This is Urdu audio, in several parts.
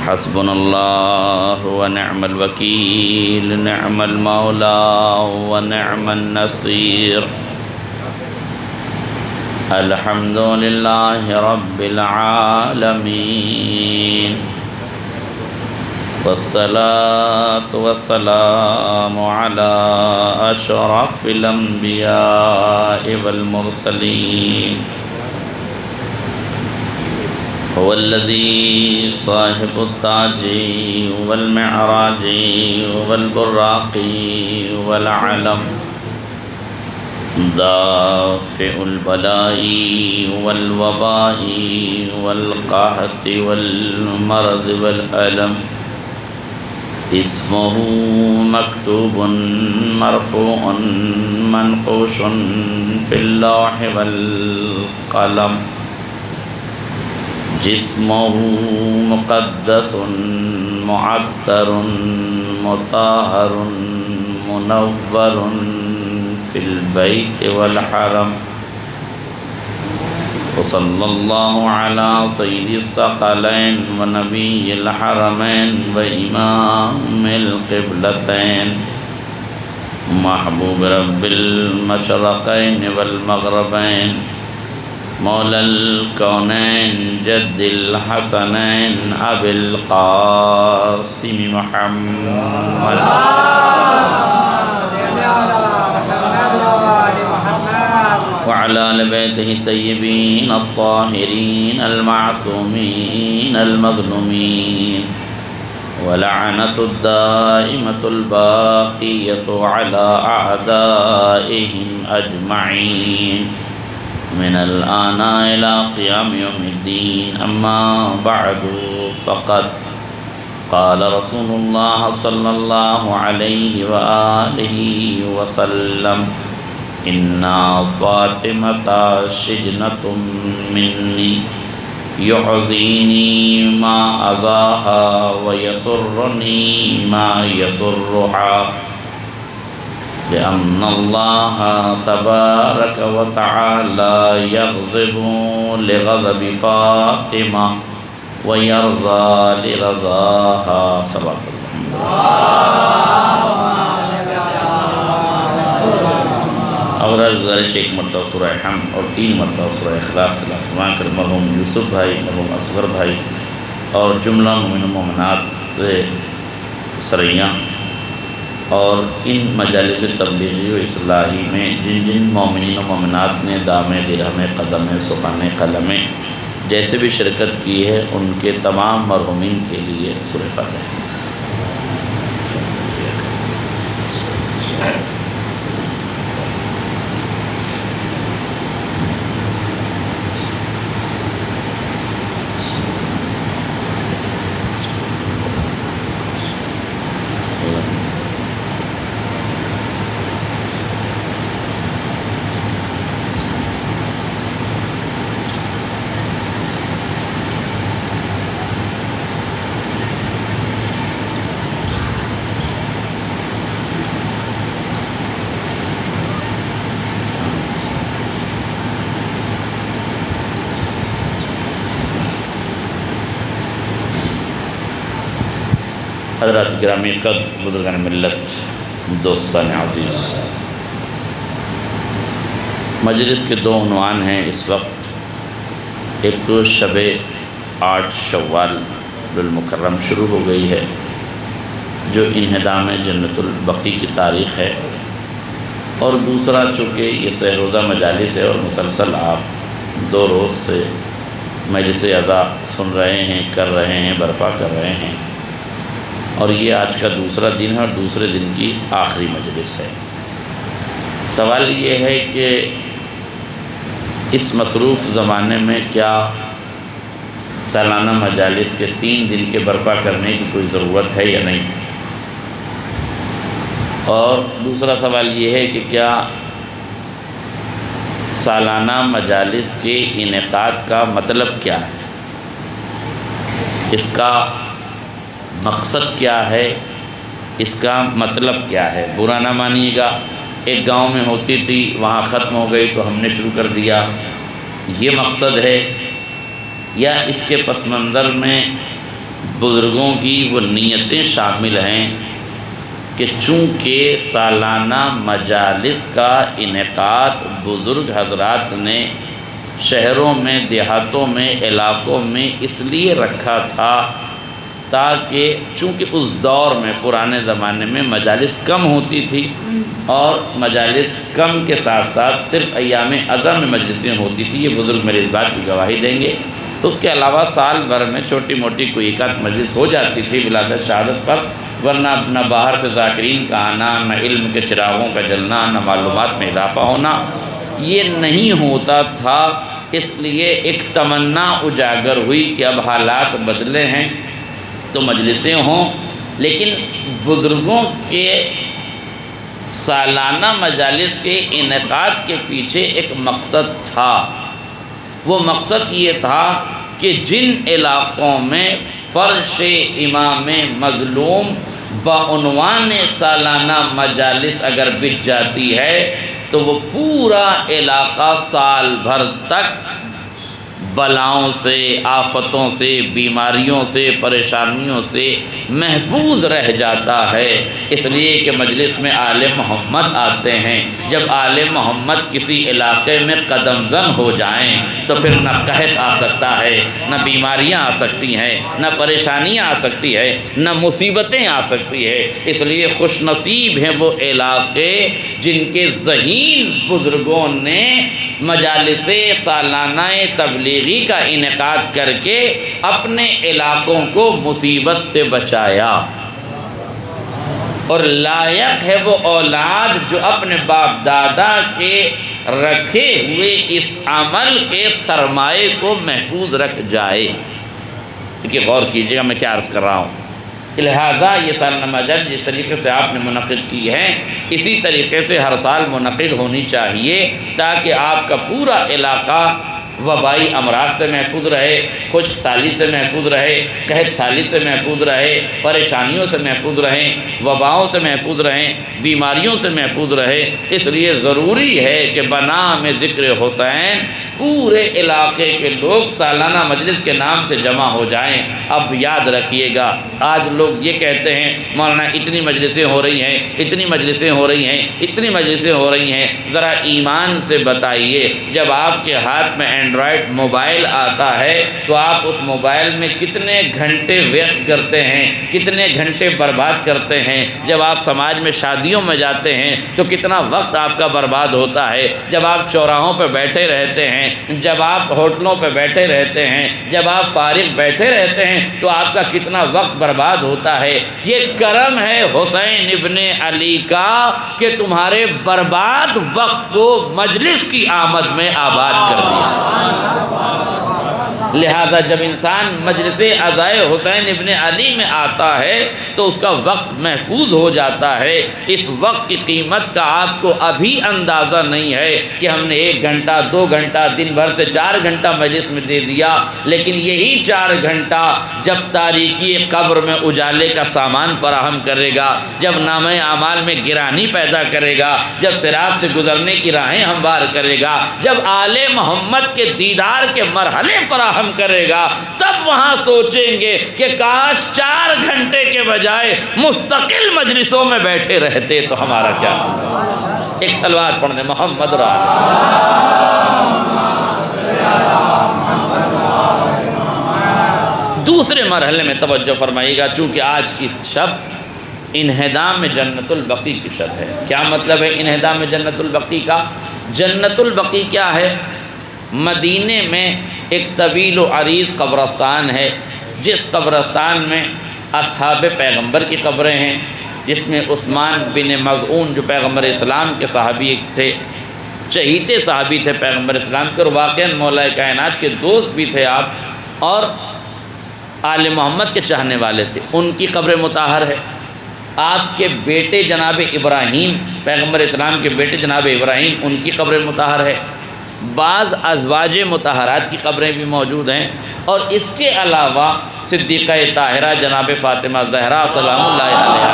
حسبنا الله ونعم الوكيل، نعم المولى ونعم النصير. الحمد لله رب العالمين، والصلاة والسلام على أشرف الأنبياء والمرسلين. هو الذي صاحب التاج والمعراج والبراق والعلم، دافع البلاء والوباء والقحط والمرض والألم. اسمه مكتوب مرفوع منقوش في اللوح والقلم. جسمه مقدس معطر مطهر منور في البيت والحرم. وصلى الله على سيد الثقلين ونبي الحرمين وإمام القبلتين، محبوب رب المشرقين والمغربين، مولى الكونين جد الحسنين أبي القاسم محمد وعلى آل بيته الطيبين الطاهرين المعصومين المظلومين، ولعنة الدائمة الباقية على أعدائهم أجمعين من الآن إلى قيام يوم الدين. أما بعد، فقد قال رسول الله صلى الله عليه وآله وسلم: إن فاطمة شجنة مني يعزيني ما أذاها ويسرني ما يسرها، لأن الله تبارك وتعالى يغضب لغضب فاطمة ويرضى لرضاها. صلى الله. اور گزارش ایک مرتبہ سورہ حمد اور 3 مرتبہ سورہ اخلاق تلاوت فرما کر مرحوم یوسف بھائی، مرحوم اصغر بھائی اور جملہ مومن و مومنات سریا اور ان مجالس تبلیغی و اصلاحی میں جن جن مومنین و مومنات نے دامِ درہم قدم سخن قلم جیسے بھی شرکت کی ہے، ان کے تمام مرحومین کے لیے سورہ فاتحہ. حضرات گرامی قدر، بزرگان ملت، دوستان عزیز، مجلس کے 2 عنوان ہیں اس وقت. ایک تو شب 8 شوال المکرم شروع ہو گئی ہے، جو انہدام جنت البقیع کی تاریخ ہے، اور دوسرا چونکہ یہ سہ روزہ مجالس ہے اور مسلسل آپ 2 روز سے مجلس عزا سن رہے ہیں، کر رہے ہیں، برپا کر رہے ہیں، اور یہ آج کا دوسرا دن ہے اور دوسرے دن کی آخری مجلس ہے. سوال یہ ہے کہ اس مصروف زمانے میں کیا سالانہ مجالس کے 3 دن کے برپا کرنے کی کوئی ضرورت ہے یا نہیں؟ اور دوسرا سوال یہ ہے کہ کیا سالانہ مجالس کے انعقاد کا مطلب کیا ہے، اس کا مقصد کیا ہے، اس کا مطلب کیا ہے؟ برا نہ مانیے گا، ایک گاؤں میں ہوتی تھی، وہاں ختم ہو گئی تو ہم نے شروع کر دیا، یہ مقصد ہے؟ یا اس کے پس منظر میں بزرگوں کی وہ نیتیں شامل ہیں کہ چونکہ سالانہ مجالس کا انعقاد بزرگ حضرات نے شہروں میں، دیہاتوں میں، علاقوں میں اس لیے رکھا تھا تاکہ چونکہ اس دور میں پرانے زمانے میں مجالس کم ہوتی تھی اور مجالس کم کے ساتھ ساتھ صرف ایام عظم میں مجلسیں ہوتی تھی، یہ بزرگ میری اس بات کی گواہی دیں گے۔ اس کے علاوہ سال بھر میں چھوٹی موٹی کوئی ایک آدھ مجلس ہو جاتی تھی ولادت شہادت پر، ورنہ نہ باہر سے ذاکرین کا آنا، نہ علم کے چراغوں کا جلنا، نہ معلومات میں اضافہ ہونا، یہ نہیں ہوتا تھا۔ اس لیے ایک تمنا اجاگر ہوئی کہ اب حالات بدلے ہیں تو مجلسیں ہوں، لیکن بزرگوں کے سالانہ مجالس کے انعقاد کے پیچھے ایک مقصد تھا۔ وہ مقصد یہ تھا کہ جن علاقوں میں فرش امام مظلوم بعنوان سالانہ مجالس اگر بچ جاتی ہے تو وہ پورا علاقہ سال بھر تک بلاؤں سے، آفتوں سے، بیماریوں سے، پریشانیوں سے محفوظ رہ جاتا ہے۔ اس لیے کہ مجلس میں آل محمد آتے ہیں۔ جب آل محمد کسی علاقے میں قدم زن ہو جائیں تو پھر نہ قحط آ سکتا ہے، نہ بیماریاں آ سکتی ہیں، نہ پریشانیاں آ سکتی ہے، نہ مصیبتیں آ سکتی ہے۔ اس لیے خوش نصیب ہیں وہ علاقے جن کے ذہین بزرگوں نے مجالس سالانہ تبلیغی کا انعقاد کر کے اپنے علاقوں کو مصیبت سے بچایا۔ اور لائق ہے وہ اولاد جو اپنے باپ دادا کے رکھے ہوئے اس عمل کے سرمائے کو محفوظ رکھ جائے۔ کہ غور کیجیے گا میں کیا عرض کر رہا ہوں۔ لہذا یہ سالانہ مجلس جس طریقے سے آپ نے منعقد کی ہے اسی طریقے سے ہر سال منعقد ہونی چاہیے تاکہ آپ کا پورا علاقہ وبائی امراض سے محفوظ رہے، خشک سالی سے محفوظ رہے، قحط سالی سے محفوظ رہے، پریشانیوں سے محفوظ رہیں، وباؤں سے محفوظ رہیں، بیماریوں سے محفوظ رہے۔ اس لیے ضروری ہے کہ بنام ذکر حسین پورے علاقے کے لوگ سالانہ مجلس کے نام سے جمع ہو جائیں۔ اب یاد رکھیے گا، آج لوگ یہ کہتے ہیں مولانا اتنی مجلسیں ہو رہی ہیں، اتنی مجلسیں ہو رہی ہیں، اتنی مجلسیں ہو رہی ہیں۔ ذرا ایمان سے بتائیے، جب آپ کے ہاتھ میں اینڈرائڈ موبائل آتا ہے تو آپ اس موبائل میں کتنے گھنٹے ویسٹ کرتے ہیں، کتنے گھنٹے برباد کرتے ہیں؟ جب آپ سماج میں شادیوں میں جاتے ہیں تو کتنا وقت آپ کا برباد ہوتا ہے؟ جب آپ چوراہوں پہ بیٹھے رہتے ہیں، جب آپ ہوٹلوں پہ بیٹھے رہتے ہیں، جب آپ فارغ بیٹھے رہتے ہیں تو آپ کا کتنا وقت برباد ہوتا ہے۔ یہ کرم ہے حسین ابن علی کا کہ تمہارے برباد وقت کو مجلس کی آمد میں آباد کر دیا۔ لہذا جب انسان مجلس عزائے حسین ابن علی میں آتا ہے تو اس کا وقت محفوظ ہو جاتا ہے۔ اس وقت کی قیمت کا آپ کو ابھی اندازہ نہیں ہے کہ ہم نے 1 گھنٹہ 2 گھنٹہ دن بھر سے 4 گھنٹہ مجلس میں دے دیا، لیکن یہی 4 گھنٹہ جب تاریکی قبر میں اجالے کا سامان فراہم کرے گا، جب نامہ اعمال میں گرانی پیدا کرے گا، جب صراط سے گزرنے کی راہیں ہموار کرے گا، جب آل محمد کے دیدار کے مرحلے فراہم کرے گا، تب وہاں سوچیں گے کہ کاش 4 گھنٹے کے بجائے مستقل مجلسوں میں بیٹھے رہتے تو ہمارا کیا ہوتا۔ ایک صلوات پڑھ دیں محمد دوسرے مرحلے میں توجہ فرمائیے گا، چونکہ آج کی شب انہدام جنت البقیع کی شب ہے۔ کیا مطلب ہے انہدام جنت البقیع کا؟ جنت البقیع کیا ہے؟ مدینے میں ایک طویل و عریض قبرستان ہے، جس قبرستان میں اصحاب پیغمبر کی قبریں ہیں، جس میں عثمان بن مظعون جو پیغمبر اسلام کے صحابی تھے، چہیتے صحابی تھے پیغمبر اسلام کے، اور واقعاً مولا کائنات کے دوست بھی تھے آپ، اور آل محمد کے چاہنے والے تھے، ان کی قبر مطہر ہے۔ آپ کے بیٹے جناب ابراہیم، پیغمبر اسلام کے بیٹے جناب ابراہیم، ان کی قبر مطہر ہے۔ بعض ازواج مطہرات کی قبریں بھی موجود ہیں، اور اس کے علاوہ صدیقہ طاہرہ جناب فاطمہ زہرا سلام اللہ علیہا،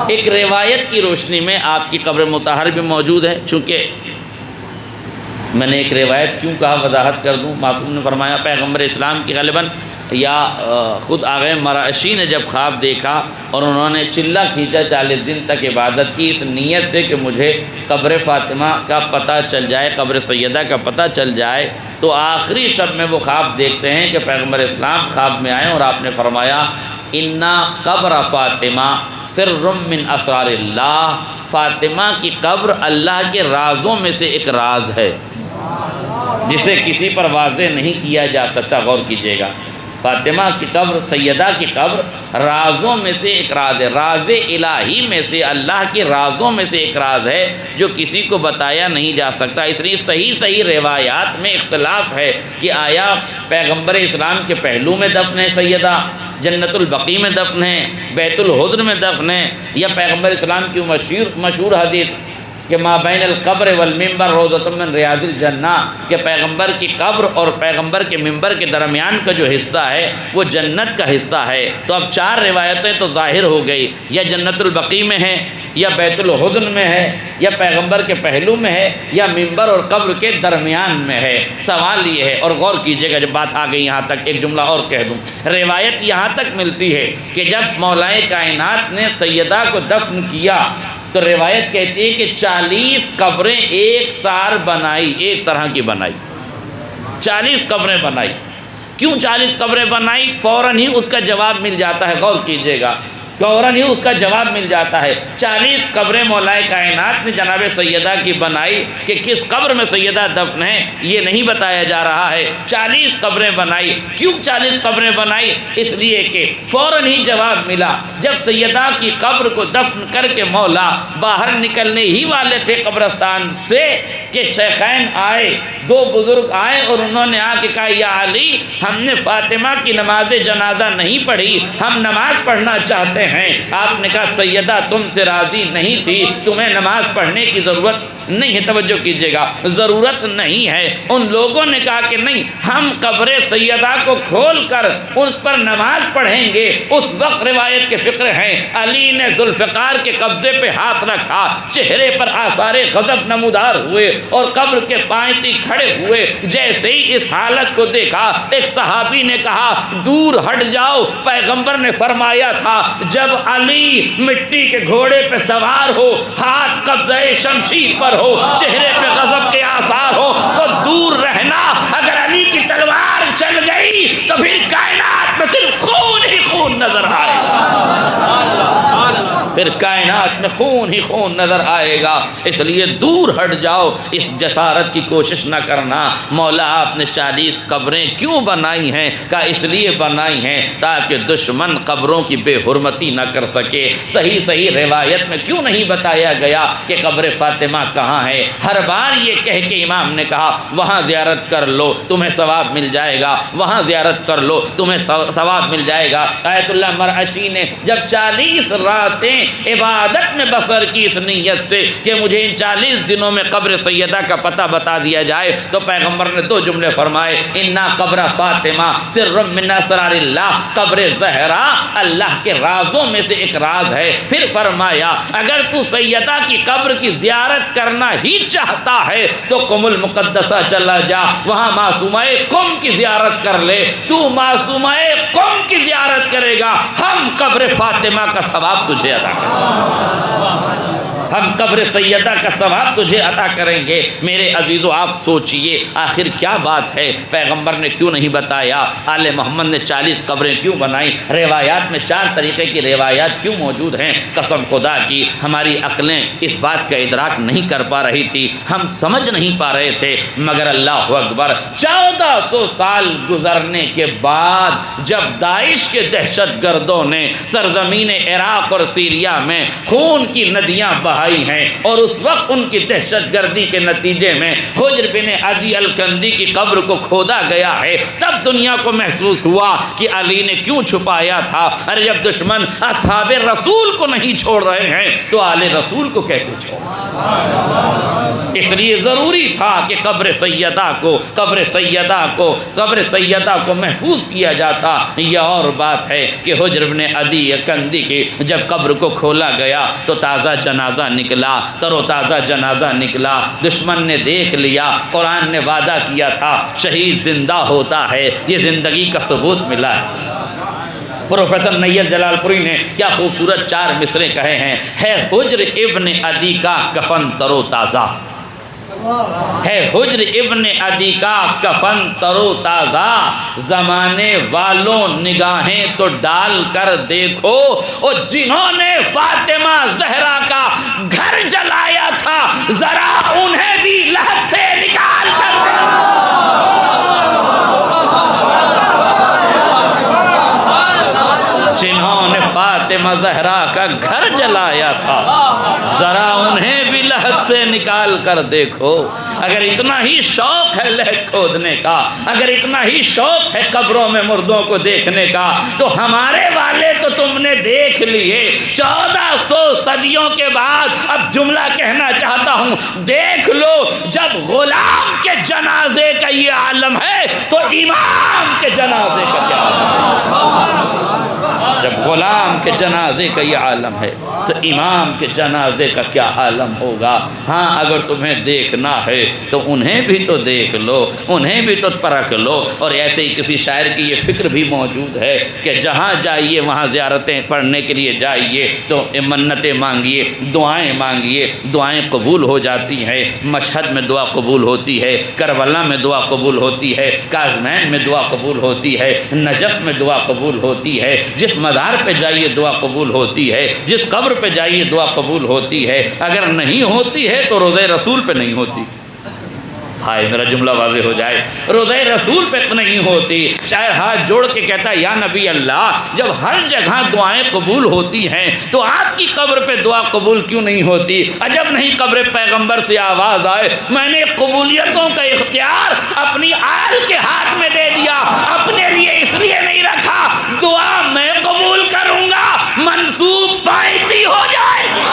ایک روایت کی روشنی میں آپ کی قبر مطہر بھی موجود ہے۔ چونکہ میں نے ایک روایت کیوں کہا وضاحت کر دوں. معصوم نے فرمایا پیغمبر اسلام کی غالباً یا خود آغا مرعشی نے جب خواب دیکھا اور انہوں نے چلہ کھینچا 40 دن تک عبادت کی اس نیت سے کہ مجھے قبر فاطمہ کا پتہ چل جائے، قبر سیدہ کا پتہ چل جائے، تو آخری شب میں وہ خواب دیکھتے ہیں کہ پیغمبر اسلام خواب میں آئے اور آپ نے فرمایا اِنَّا قبر فاطمہ سر من اسرار اللہ، فاطمہ کی قبر اللہ کے رازوں میں سے ایک راز ہے جسے کسی پر واضح نہیں کیا جا سکتا. غور کیجیے گا، فاطمہ کی قبر، سیدہ کی قبر رازوں میں سے ایک راز ہے، راز الہی میں سے، اللہ کے رازوں میں سے ایک راز ہے جو کسی کو بتایا نہیں جا سکتا. اس لیے صحیح روایات میں اختلاف ہے کہ آیا پیغمبر اسلام کے پہلو میں دفن ہے سیدہ، جنت البقیع میں دفن ہے، بیت الحزن میں دفن ہے، یا پیغمبر اسلام کی مشہور حدیث کہ ما بین القبر والمنبر روضۃ من ریاض الجنہ، کہ پیغمبر کی قبر اور پیغمبر کے منبر کے درمیان کا جو حصہ ہے وہ جنت کا حصہ ہے. تو اب 4 روایتیں تو ظاہر ہو گئی، یا جنت البقیع میں ہے، یا بیت الحزن میں ہے، یا پیغمبر کے پہلو میں ہے، یا منبر اور قبر کے درمیان میں ہے. سوال یہ ہے، اور غور کیجئے گا جب بات آ گئی یہاں تک، ایک جملہ اور کہہ دوں. روایت یہاں تک ملتی ہے کہ جب مولائے کائنات نے سیدہ کو دفن کیا تو روایت کہتی ہے کہ 40 قبریں ایک سار بنائی، ایک طرح کی بنائی، 40 قبریں بنائی. کیوں 40 قبریں بنائی؟ فوراً ہی اس کا جواب مل جاتا ہے. غور کیجئے گا، فوراً ہی اس کا جواب مل جاتا ہے. 40 قبریں مولائے کائنات نے جناب سیدہ کی بنائی کہ کس قبر میں سیدہ دفن ہے یہ نہیں بتایا جا رہا ہے. 40 قبریں بنائی. کیوں 40 قبریں بنائی؟ اس لیے کہ فوراً ہی جواب ملا. جب سیدہ کی قبر کو دفن کر کے مولا باہر نکلنے ہی والے تھے قبرستان سے کہ شیخین آئے، 2 بزرگ آئے اور انہوں نے آ کے کہا یا علی، ہم نے فاطمہ کی نماز جنازہ نہیں پڑھی، ہم نماز پڑھنا چاہتے ہیں. آپ نے کہا سیدہ تم سے راضی نہیں تھی، تمہیں نماز پڑھنے کی ضرورت نہیں ہے. توجہ کیجئے گا، ضرورت نہیں ہے. ان لوگوں نے کہا کہ نہیں، ہم قبر سیدہ کو کھول کر اس پر نماز پڑھیں گے. اس وقت روایت کے فقر ہیں علی نے ذوالفقار کے قبضے پہ ہاتھ رکھا، چہرے پر آثار غضب نمودار ہوئے اور قبر کے پائنتی کھڑے ہوئے. جیسے ہی اس حالت کو دیکھا ایک صحابی نے کہا دور ہٹ جاؤ. پیغمبر نے فرمایا تھا جب علی مٹی کے گھوڑے پہ سوار ہو، ہاتھ قبضہ شمشیر پر ہو، چہرے پہ غضب کے آثار ہو تو دور رہنا. اگر علی کی تلوار چل گئی تو پھر کائنات میں صرف خون ہی خون نظر آئے گا، پھر کائنات میں خون ہی خون نظر آئے گا. اس لیے دور ہٹ جاؤ، اس جسارت کی کوشش نہ کرنا. مولا آپ نے 40 قبریں کیوں بنائی ہیں؟ کہا اس لیے بنائی ہیں تاکہ دشمن قبروں کی بے حرمتی نہ کر سکے. صحیح روایت میں کیوں نہیں بتایا گیا کہ قبر فاطمہ کہاں ہے؟ ہر بار یہ کہہ کے امام نے کہا وہاں زیارت کر لو تمہیں ثواب مل جائے گا، وہاں زیارت کر لو تمہیں ثواب مل جائے گا. آیت اللہ مرعشی نے جب 40 راتیں عبادت میں بسر کی اس نیت سے کہ مجھے ان 40 دنوں میں قبر سیدہ کا پتہ بتا دیا جائے تو پیغمبر نے 2 جملے فرمائے اِنَّا قبر فاطمہ سر من اسرار اللہ، قبر زہرا اللہ کے رازوں میں سے ایک راز ہے. پھر فرمایا اگر تو سیدہ کی قبر کی زیارت کرنا ہی چاہتا ہے تو قم المقدسہ چلا جا، وہاں معصومہ قم کی زیارت کر لے. تو معصومہ قم کی زیارت کرے گا، ہم قبر فاطمہ کا ثواب تجھے عطا کریں گے، ہم قبر سیدہ کا ثواب تجھے عطا کریں گے. میرے عزیزو آپ سوچئے آخر کیا بات ہے؟ پیغمبر نے کیوں نہیں بتایا؟ آل محمد نے 40 قبریں کیوں بنائیں؟ روایات میں 4 طریقے کی روایات کیوں موجود ہیں؟ قسم خدا کی ہماری عقلیں اس بات کا ادراک نہیں کر پا رہی تھی، ہم سمجھ نہیں پا رہے تھے. مگر اللہ اکبر 1400 سال گزرنے کے بعد جب داعش کے دہشت گردوں نے سرزمین عراق اور سیریا میں خون کی ندیاں بہائی ہیں اور اس وقت ان کی دہشت گردی کے نتیجے میں حجر بن عدی الکندی کی قبر کو کھودا گیا ہے، تب دنیا کو محسوس ہوا کہ علی نے کیوں چھپایا تھا. ارے جب دشمن اصحاب رسول کو نہیں چھوڑ رہے ہیں تو آل رسول کو کیسے چھوڑ؟ اس لیے ضروری تھا کہ قبر سیدہ کو محفوظ کیا جاتا. یہ اور بات ہے کہ حجر بن عدی الکندی کی جب قبر کو کھولا گیا تو تازہ جنازہ جنازہ نکلا، تر و تازہ جنازہ نکلا، دشمن نے دیکھ لیا، قرآن نے وعدہ کیا تھا شہید زندہ ہوتا ہے، یہ زندگی کا ثبوت ملا ہے۔ پروفیسر نیل جلال پوری نے کیا خوبصورت 4 مصرے کہے ہیں، ہے حجر ابن عدی کا کفن تر و تازہ، ہے حجر ابن عدی کا کفن تر و تازہ، زمانے والوں نگاہیں تو ڈال کر دیکھو، اور جنہوں نے فاطمہ زہرا کا گھر جلایا تھا ذرا انہیں بھی لحد سے نکال کر دیکھو۔ جنہوں نے فاطمہ زہرا کا گھر جلایا تھا ذرا انہیں بھی لحد سے نکال کر دیکھو۔ اگر اتنا ہی شوق ہے لحد کھودنے کا، اگر اتنا ہی شوق ہے قبروں میں مردوں کو دیکھنے کا، تو ہمارے والے تو تم نے دیکھ لیے 1400 صدیوں کے بعد۔ اب جملہ کہنا چاہتا ہوں، دیکھ لو جب غلام کے جنازے کا یہ عالم ہے تو امام کے جنازے کا کیا عالم ہے؟ جب غلام کے جنازے کا یہ عالم ہے تو امام کے جنازے کا کیا عالم ہوگا۔ ہاں اگر تمہیں دیکھنا ہے تو انہیں بھی تو دیکھ لو، انہیں بھی تو پرکھ لو۔ اور ایسے ہی کسی شاعر کی یہ فکر بھی موجود ہے کہ جہاں جائیے وہاں زیارتیں پڑھنے کے لیے جائیے تو منتیں مانگیے، دعائیں مانگیے، دعائیں قبول ہو جاتی ہیں۔ مشہد میں دعا قبول ہوتی ہے، کربلا میں دعا قبول ہوتی ہے، کاظمین میں دعا قبول ہوتی ہے، نجف میں دعا قبول ہوتی ہے، جس مزار پہ جائیے دعا قبول ہوتی ہے، جس قبر پہ جائیے دعا قبول ہوتی ہے۔ اگر نہیں ہوتی ہے تو روضہ رسول پہ نہیں ہوتی۔ ہائے میرا جملہ واضح ہو جائے، روضہ رسول پہ نہیں ہوتی۔ شاعر ہاتھ جوڑ کے کہتا ہے یا نبی اللہ، جب ہر جگہ دعائیں قبول ہوتی ہیں تو آپ کی قبر پہ دعا قبول کیوں نہیں ہوتی؟ عجب نہیں قبر پیغمبر سے آواز آئے میں نے قبولیتوں کا اختیار اپنی آل کے ہاتھ میں دے دیا، اپنے لیے اس لیے نہیں رکھا، دعا میں قبول کروں گا، منسوب پائیتی ہو جائے گی۔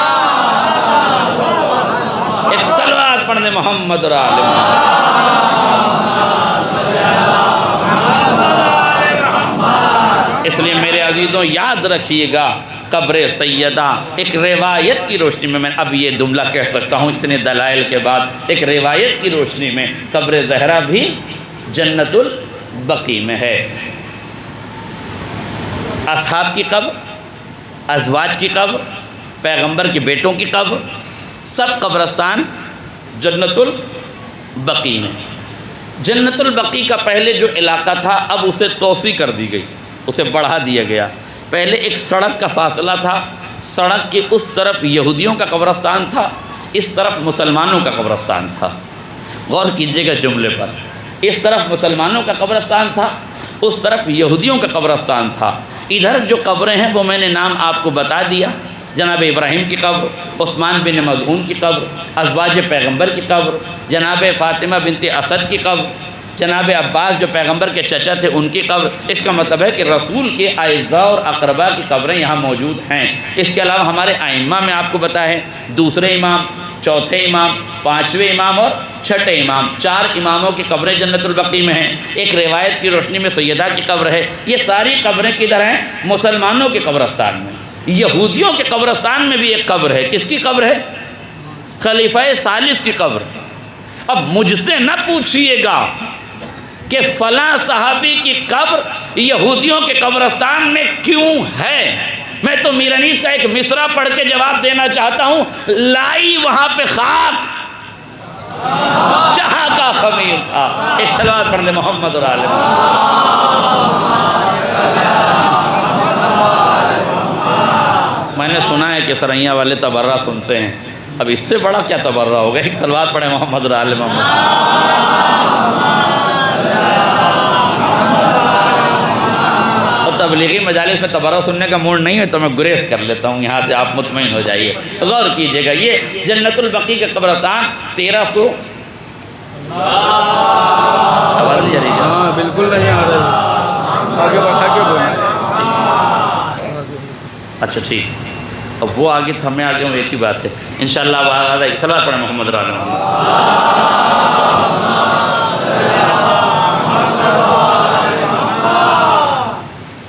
ایک صلوات پڑھنے محمد اور آل محمد۔ اس لیے میرے عزیزوں یاد رکھیے گا، قبر سیدہ ایک روایت کی روشنی میں اب یہ جملہ کہہ سکتا ہوں اتنے دلائل کے بعد، ایک روایت کی روشنی میں قبر زہرا بھی جنت البقیع میں ہے۔ اصحاب کی قبر، ازواج کی قبر، پیغمبر کے بیٹوں کی قبر، سب قبرستان جنت البقیع میں۔ جنت البقیع کا پہلے جو علاقہ تھا اب اسے توسیع کر دی گئی، اسے بڑھا دیا گیا۔ پہلے ایک سڑک کا فاصلہ تھا، سڑک کے اس طرف یہودیوں کا قبرستان تھا، اس طرف مسلمانوں کا قبرستان تھا۔ غور کیجیے گا جملے پر، اس طرف مسلمانوں کا قبرستان تھا، اس طرف یہودیوں کا قبرستان تھا۔ ادھر جو قبریں ہیں وہ میں نے نام آپ کو بتا دیا، جناب ابراہیم کی قبر، عثمان بن مظعون کی قبر، ازواج پیغمبر کی قبر، جناب فاطمہ بنت اسد کی قبر، جناب عباس جو پیغمبر کے چچا تھے ان کی قبر۔ اس کا مطلب ہے کہ رسول کے اعزاء اور اقربا کی قبریں یہاں موجود ہیں۔ اس کے علاوہ ہمارے ائمہ میں آپ کو بتائیں، دوسرے امام، چوتھے امام، پانچویں امام اور چھٹے امام، 4 اماموں کی قبریں جنت البقیع میں ہیں۔ ایک روایت کی روشنی میں سیدہ کی قبر ہے۔ یہ ساری قبریں کدھر ہیں؟ مسلمانوں کے قبرستان میں۔ یہودیوں کے قبرستان میں بھی ایک قبر ہے، کس کی قبر ہے؟ خلیفہ ثالث کی قبر۔ اب مجھ سے نہ پوچھئے گا کہ فلاں صحابی کی قبر یہودیوں کے قبرستان میں کیوں ہے، میں تو میر انیس کا ایک مصرع پڑھ کے جواب دینا چاہتا ہوں، لائی وہاں پہ خاک جہاں کا خمیر تھا۔ ایک صلوات پڑھ دے محمد اور آل محمد۔ میں نے سنا ہے کہ سرائیاں والے تبرہ سنتے ہیں، اب اس سے بڑا کیا تبرہ ہوگا؟ ایک صلوات پڑھے محمد اور آل محمد۔ تبلیغی مجالس میں تبرہ سننے کا موڈ نہیں ہے تو میں گریز کر لیتا ہوں یہاں سے، آپ مطمئن ہو جائیے۔ غور کیجئے گا، یہ جنت البقیع کا قبرستان 1300 بالکل نہیں آ رہی، آگے بڑھا کے بولیں۔ اچھا ٹھیک، اب وہ آگے تھا میں آگے ہوں، ایک ہی بات ہے انشاءاللہ۔ ایک صلوات پڑھیں محمد رضی اللہ عنہ۔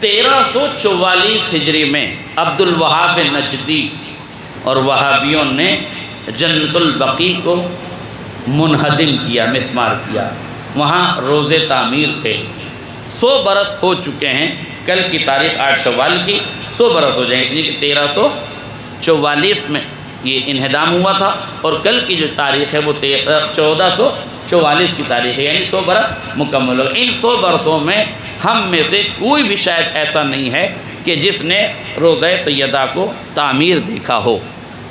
1344 ہجری میں عبد الوہاب نجدی اور وہابیوں نے جنت البقیع کو منہدم کیا، مسمار کیا، وہاں روزے تعمیر تھے۔ 100 برس ہو چکے ہیں، کل کی تاریخ 8 شوال کی 100 برس ہو جائیں، اس لیے کہ 1344 میں یہ انہدام ہوا تھا، اور کل کی جو تاریخ ہے وہ 1444 کی تاریخ ہے، یعنی 100 برس مکمل ہو۔ ان 100 برسوں میں ہم میں سے کوئی بھی شاید ایسا نہیں ہے کہ جس نے روضہ سیدہ کو تعمیر دیکھا ہو۔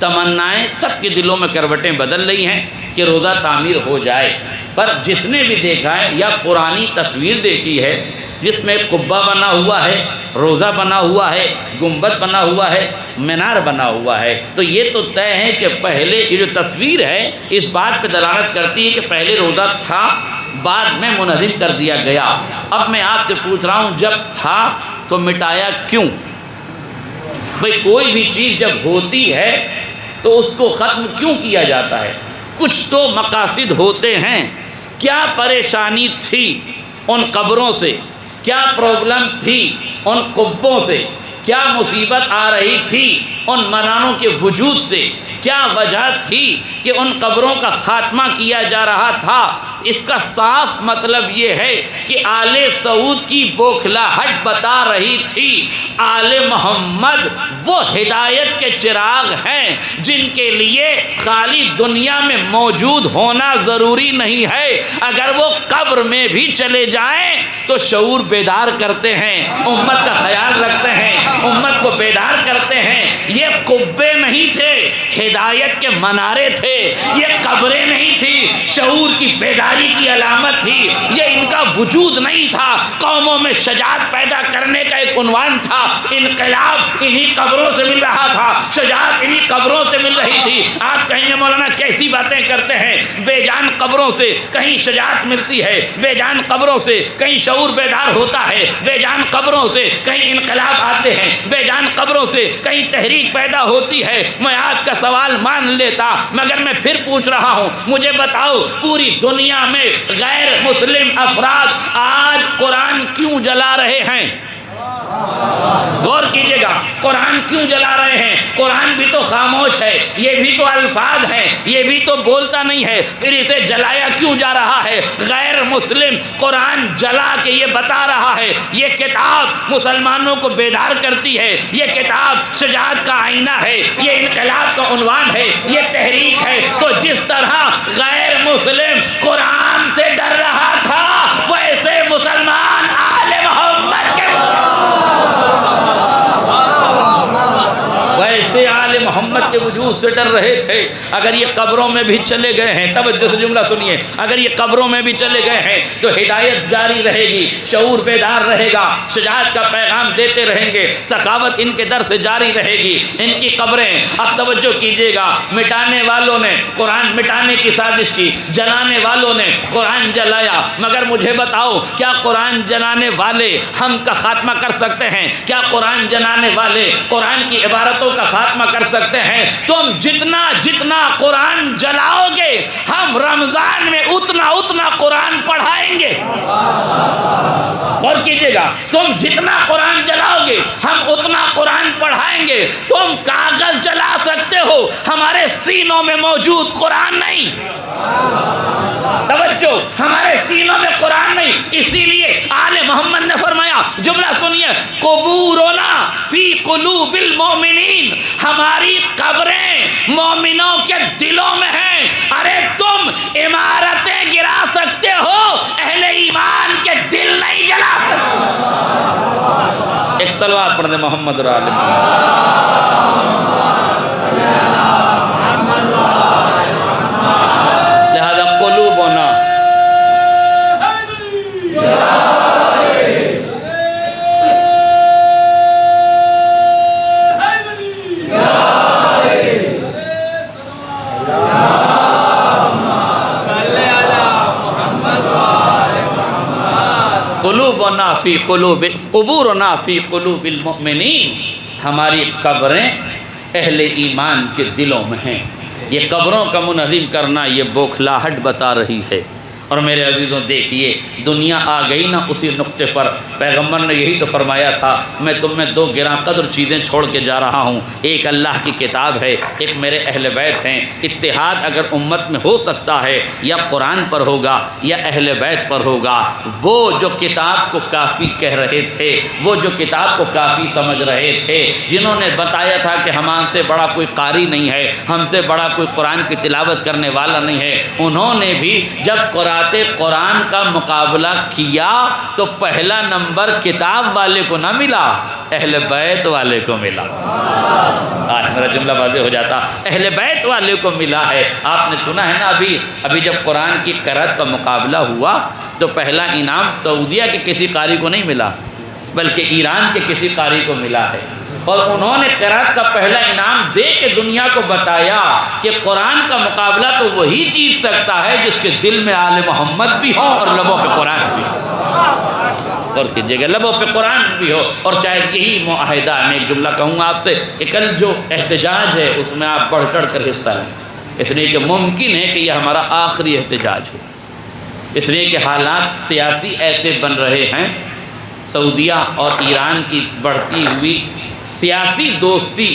تمنائیں سب کے دلوں میں کروٹیں بدل رہی ہیں کہ روضہ تعمیر ہو جائے، پر جس نے بھی دیکھا ہے یا پرانی تصویر دیکھی ہے جس میں قبہ بنا ہوا ہے، روضہ بنا ہوا ہے، گنبد بنا ہوا ہے، مینار بنا ہوا ہے، تو یہ تو طے ہے کہ پہلے یہ جو تصویر ہے اس بات پہ دلالت کرتی ہے کہ پہلے روضہ تھا، بعد میں منہدم کر دیا گیا۔ اب میں آپ سے پوچھ رہا ہوں، جب تھا تو مٹایا کیوں؟ بھئی کوئی بھی چیز جب ہوتی ہے تو اس کو ختم کیوں کیا جاتا ہے؟ کچھ تو مقاصد ہوتے ہیں۔ کیا پریشانی تھی ان قبروں سے؟ کیا پرابلم تھی ان قبوں سے؟ کیا مصیبت آ رہی تھی ان مناروں کے وجود سے؟ کیا وجہ تھی کہ ان قبروں کا خاتمہ کیا جا رہا تھا؟ اس کا صاف مطلب یہ ہے کہ آل سعود کی بوکھلاہٹ بتا رہی تھی آل محمد وہ ہدایت کے چراغ ہیں جن کے لیے خالی دنیا میں موجود ہونا ضروری نہیں ہے، اگر وہ قبر میں بھی چلے جائیں تو شعور بیدار کرتے ہیں، امت کا خیال رکھتے ہیں، امت کو بیدار کرتے ہیں۔ یہ قبے نہیں تھے، ہدایت کے منارے تھے، یہ قبریں نہیں تھی، شعور کی بیداری کی علامت تھی، یہ ان کا وجود نہیں تھا، قوموں میں شجاعت پیدا کرنے کا ایک عنوان تھا۔ انقلاب انہی قبروں سے مل رہا تھا، شجاعت انہی قبروں سے مل رہی تھی۔ آپ کہیں گے مولانا کیسی باتیں کرتے ہیں، بے جان قبروں سے کہیں شجاعت ملتی ہے، بے جان قبروں سے کہیں شعور بیدار ہوتا ہے، بے جان قبروں سے کہیں انقلاب آتے ہیں، بے جان قبروں سے کہیں تحریک پیدا ہوتی ہے۔ میں آپ کا سوال مان لیتا، مگر میں پھر پوچھ رہا ہوں، مجھے بتاؤ پوری دنیا میں غیر مسلم افراد آج قرآن کیوں جلا رہے ہیں؟ غور کیجئے گا، قرآن کیوں جلا رہے ہیں؟ قرآن بھی تو خاموش ہے، یہ بھی تو الفاظ ہیں، یہ بھی تو بولتا نہیں ہے، پھر اسے جلایا کیوں جا رہا ہے؟ غیر مسلم قرآن جلا کے یہ بتا رہا ہے یہ کتاب مسلمانوں کو بیدار کرتی ہے، یہ کتاب شجاعت کا آئینہ ہے، یہ انقلاب کا عنوان ہے، یہ تحریک ہے۔ تو جس طرح غیر مسلم قرآن سے ڈر رہا تھا، ویسے مسلمان آل محمد کے ویسے آل محمد کے وجود سے ڈر رہے تھے۔ اگر یہ قبروں میں بھی چلے گئے ہیں، توجہ سے جملہ سنیے، اگر یہ قبروں میں بھی چلے گئے ہیں تو ہدایت جاری رہے گی، شعور بیدار رہے گا، شجاعت کا پیغام دیتے رہیں گے، سخاوت ان کے در سے جاری رہے گی۔ ان کی قبریں، اب توجہ کیجئے گا، مٹانے والوں نے قرآن مٹانے کی سازش کی، جلانے والوں نے قرآن جلایا، مگر مجھے بتاؤ کیا قرآن جلانے والے ہم کا خاتمہ کر سکتے ہیں؟ کیا قرآن جلانے والے قرآن کی عبارتوں کا خاتمہ کر سکتے ہیں؟ تم جتنا جتنا قرآن جلاؤ گے ہم رمضان میں اتنا اتنا قرآن پڑھائیں گے۔ غور کیجئے گا، تم جتنا قرآن جلاؤ گے ہم اتنا قرآن پڑھائیں گے۔ تم کاغذ جلا سکتے ہو، ہمارے سینوں میں موجود قرآن نہیں۔ توجہ، ہمارے سینوں میں قرآن نہیں، اسی لیے آل محمد نے فرمایا، جملہ سنیے، قبورنا فی قلوب المؤمنین، ہماری قبریں مومنوں کے دلوں میں ہیں۔ ارے تم عمارتیں گرا سکتے ہو، اہل ایمان کے دل نہیں جلا سکتے۔ ایک صلوات پڑھ دیں محمد اور آل محمد۔ لہذا قلوبنا قلوبنا فی قلوب قبورنا فی قلوب المؤمنین، ہماری قبریں اہل ایمان کے دلوں میں ہیں۔ یہ قبروں کا منہدم کرنا یہ بوکھلاہٹ بتا رہی ہے، اور میرے عزیزوں دیکھیے دنیا آ گئی نا اسی نقطے پر، پیغمبر نے یہی تو فرمایا تھا میں تم میں دو گراں قدر چیزیں چھوڑ کے جا رہا ہوں، ایک اللہ کی کتاب ہے، ایک میرے اہل بیت ہیں۔ اتحاد اگر امت میں ہو سکتا ہے یا قرآن پر ہوگا یا اہل بیت پر ہوگا۔ وہ جو کتاب کو کافی کہہ رہے تھے، وہ جو کتاب کو کافی سمجھ رہے تھے، جنہوں نے بتایا تھا کہ ہم سے بڑا کوئی قاری نہیں ہے، ہم سے بڑا کوئی قرآن کی تلاوت کرنے والا نہیں ہے، انہوں نے بھی جب قرآن کا مقابلہ کیا تو پہلا نمبر کتاب والے کو نہ ملا، اہل بیت والے کو ملا۔ آج میرا جملہ واضح ہو جاتا، اہل بیت والے کو ملا ہے۔ آپ نے سنا ہے نا ابھی جب قرآن کی قرأت کا مقابلہ ہوا تو پہلا انعام سعودیہ کے کسی قاری کو نہیں ملا بلکہ ایران کے کسی قاری کو ملا ہے، اور انہوں نے قرأت کا پہلا انعام دے کے دنیا کو بتایا کہ قرآن کا مقابلہ تو وہی جیت سکتا ہے جس کے دل میں آل محمد بھی ہو اور لبوں پہ قرآن بھی ہو، اور کیجیے گا لبوں پہ قرآن بھی ہو۔ اور شاید یہی معاہدہ، میں ایک جملہ کہوں گا آپ سے کہ کل جو احتجاج ہے اس میں آپ بڑھ چڑھ کر حصہ لیں، اس لیے کہ ممکن ہے کہ یہ ہمارا آخری احتجاج ہو، اس لیے کہ حالات سیاسی ایسے بن رہے ہیں، سعودیہ اور ایران کی بڑھتی ہوئی سیاسی دوستی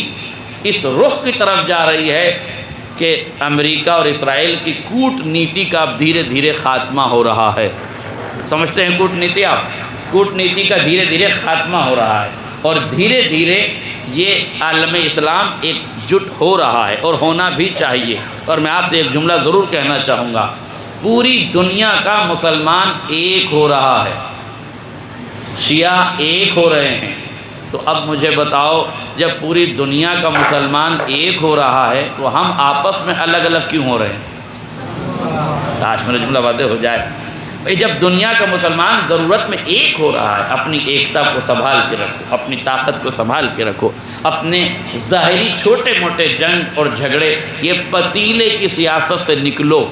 اس رخ کی طرف جا رہی ہے کہ امریکہ اور اسرائیل کی کوٹ نیتی کا اب دھیرے دھیرے خاتمہ ہو رہا ہے۔ سمجھتے ہیں کوٹ نیتی؟ آپ کوٹ نیتی کا دھیرے دھیرے خاتمہ ہو رہا ہے، اور دھیرے دھیرے یہ عالم اسلام ایک جٹ ہو رہا ہے اور ہونا بھی چاہیے۔ اور میں آپ سے ایک جملہ ضرور کہنا چاہوں گا، پوری دنیا کا مسلمان ایک ہو رہا ہے، شیعہ ایک ہو رہے ہیں، تو اب مجھے بتاؤ جب پوری دنیا کا مسلمان ایک ہو رہا ہے تو ہم آپس میں الگ الگ کیوں ہو رہے ہیں؟ کاش میرا جملہ واضح ہو جائے۔ بھئی جب دنیا کا مسلمان ضرورت میں ایک ہو رہا ہے، اپنی ایکتا کو سنبھال کے رکھو، اپنی طاقت کو سنبھال کے رکھو، اپنے ظاہری چھوٹے موٹے جنگ اور جھگڑے، یہ پتیلے کی سیاست سے نکلو۔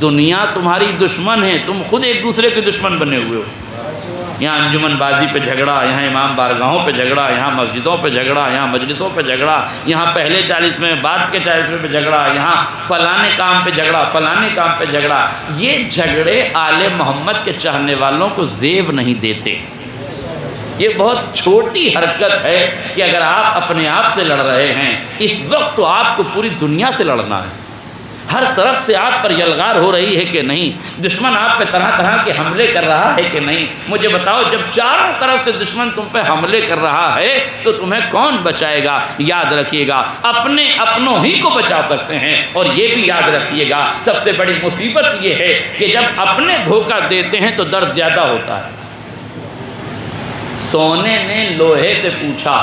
دنیا تمہاری دشمن ہے، تم خود ایک دوسرے کے دشمن بنے ہوئے ہو۔ یہاں انجمن بازی پہ جھگڑا، یہاں امام بارگاہوں پہ جھگڑا، یہاں مسجدوں پہ جھگڑا، یہاں مجلسوں پہ جھگڑا، یہاں پہلے 40 میں بعد کے 40 پہ جھگڑا، یہاں فلانے کام پہ جھگڑا، فلانے کام پہ جھگڑا۔ یہ جھگڑے آل محمد کے چاہنے والوں کو زیب نہیں دیتے۔ یہ بہت چھوٹی حرکت ہے کہ اگر آپ اپنے آپ سے لڑ رہے ہیں اس وقت تو آپ کو پوری دنیا سے لڑنا ہے۔ ہر طرف سے آپ پر یلغار ہو رہی ہے کہ نہیں، دشمن آپ پہ طرح طرح کے حملے کر رہا ہے کہ نہیں؟ مجھے بتاؤ جب چاروں طرف سے دشمن تم پہ حملے کر رہا ہے تو تمہیں کون بچائے گا؟ یاد رکھیے گا اپنے اپنوں ہی کو بچا سکتے ہیں، اور یہ بھی یاد رکھیے گا سب سے بڑی مصیبت یہ ہے کہ جب اپنے دھوکہ دیتے ہیں تو درد زیادہ ہوتا ہے۔ سونے نے لوہے سے پوچھا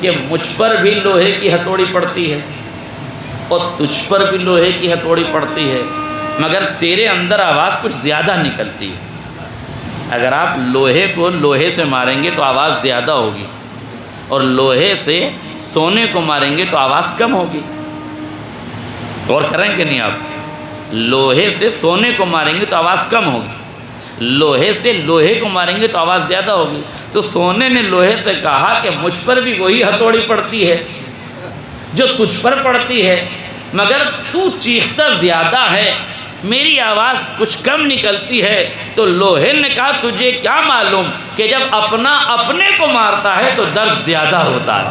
کہ مجھ پر بھی لوہے کی ہتھوڑی پڑتی ہے اور تجھ پر بھی لوہے کی ہتھوڑی پڑتی ہے، مگر تیرے اندر آواز کچھ زیادہ نکلتی ہے۔ اگر آپ لوہے کو لوہے سے ماریں گے تو آواز زیادہ ہوگی، اور لوہے سے سونے کو ماریں گے تو آواز کم ہوگی۔ غور کریں کہ نہیں آپ؟ لوہے سے سونے کو ماریں گے تو آواز کم ہوگی، لوہے سے لوہے کو ماریں گے تو آواز زیادہ ہوگی۔ تو سونے نے لوہے سے کہا کہ مجھ پر بھی وہی ہتھوڑی پڑتی ہے جو تجھ پر پڑتی ہے، مگر تو چیختا زیادہ ہے، میری آواز کچھ کم نکلتی ہے۔ تو لوہے نے کہا تجھے کیا معلوم کہ جب اپنا اپنے کو مارتا ہے تو درد زیادہ ہوتا ہے۔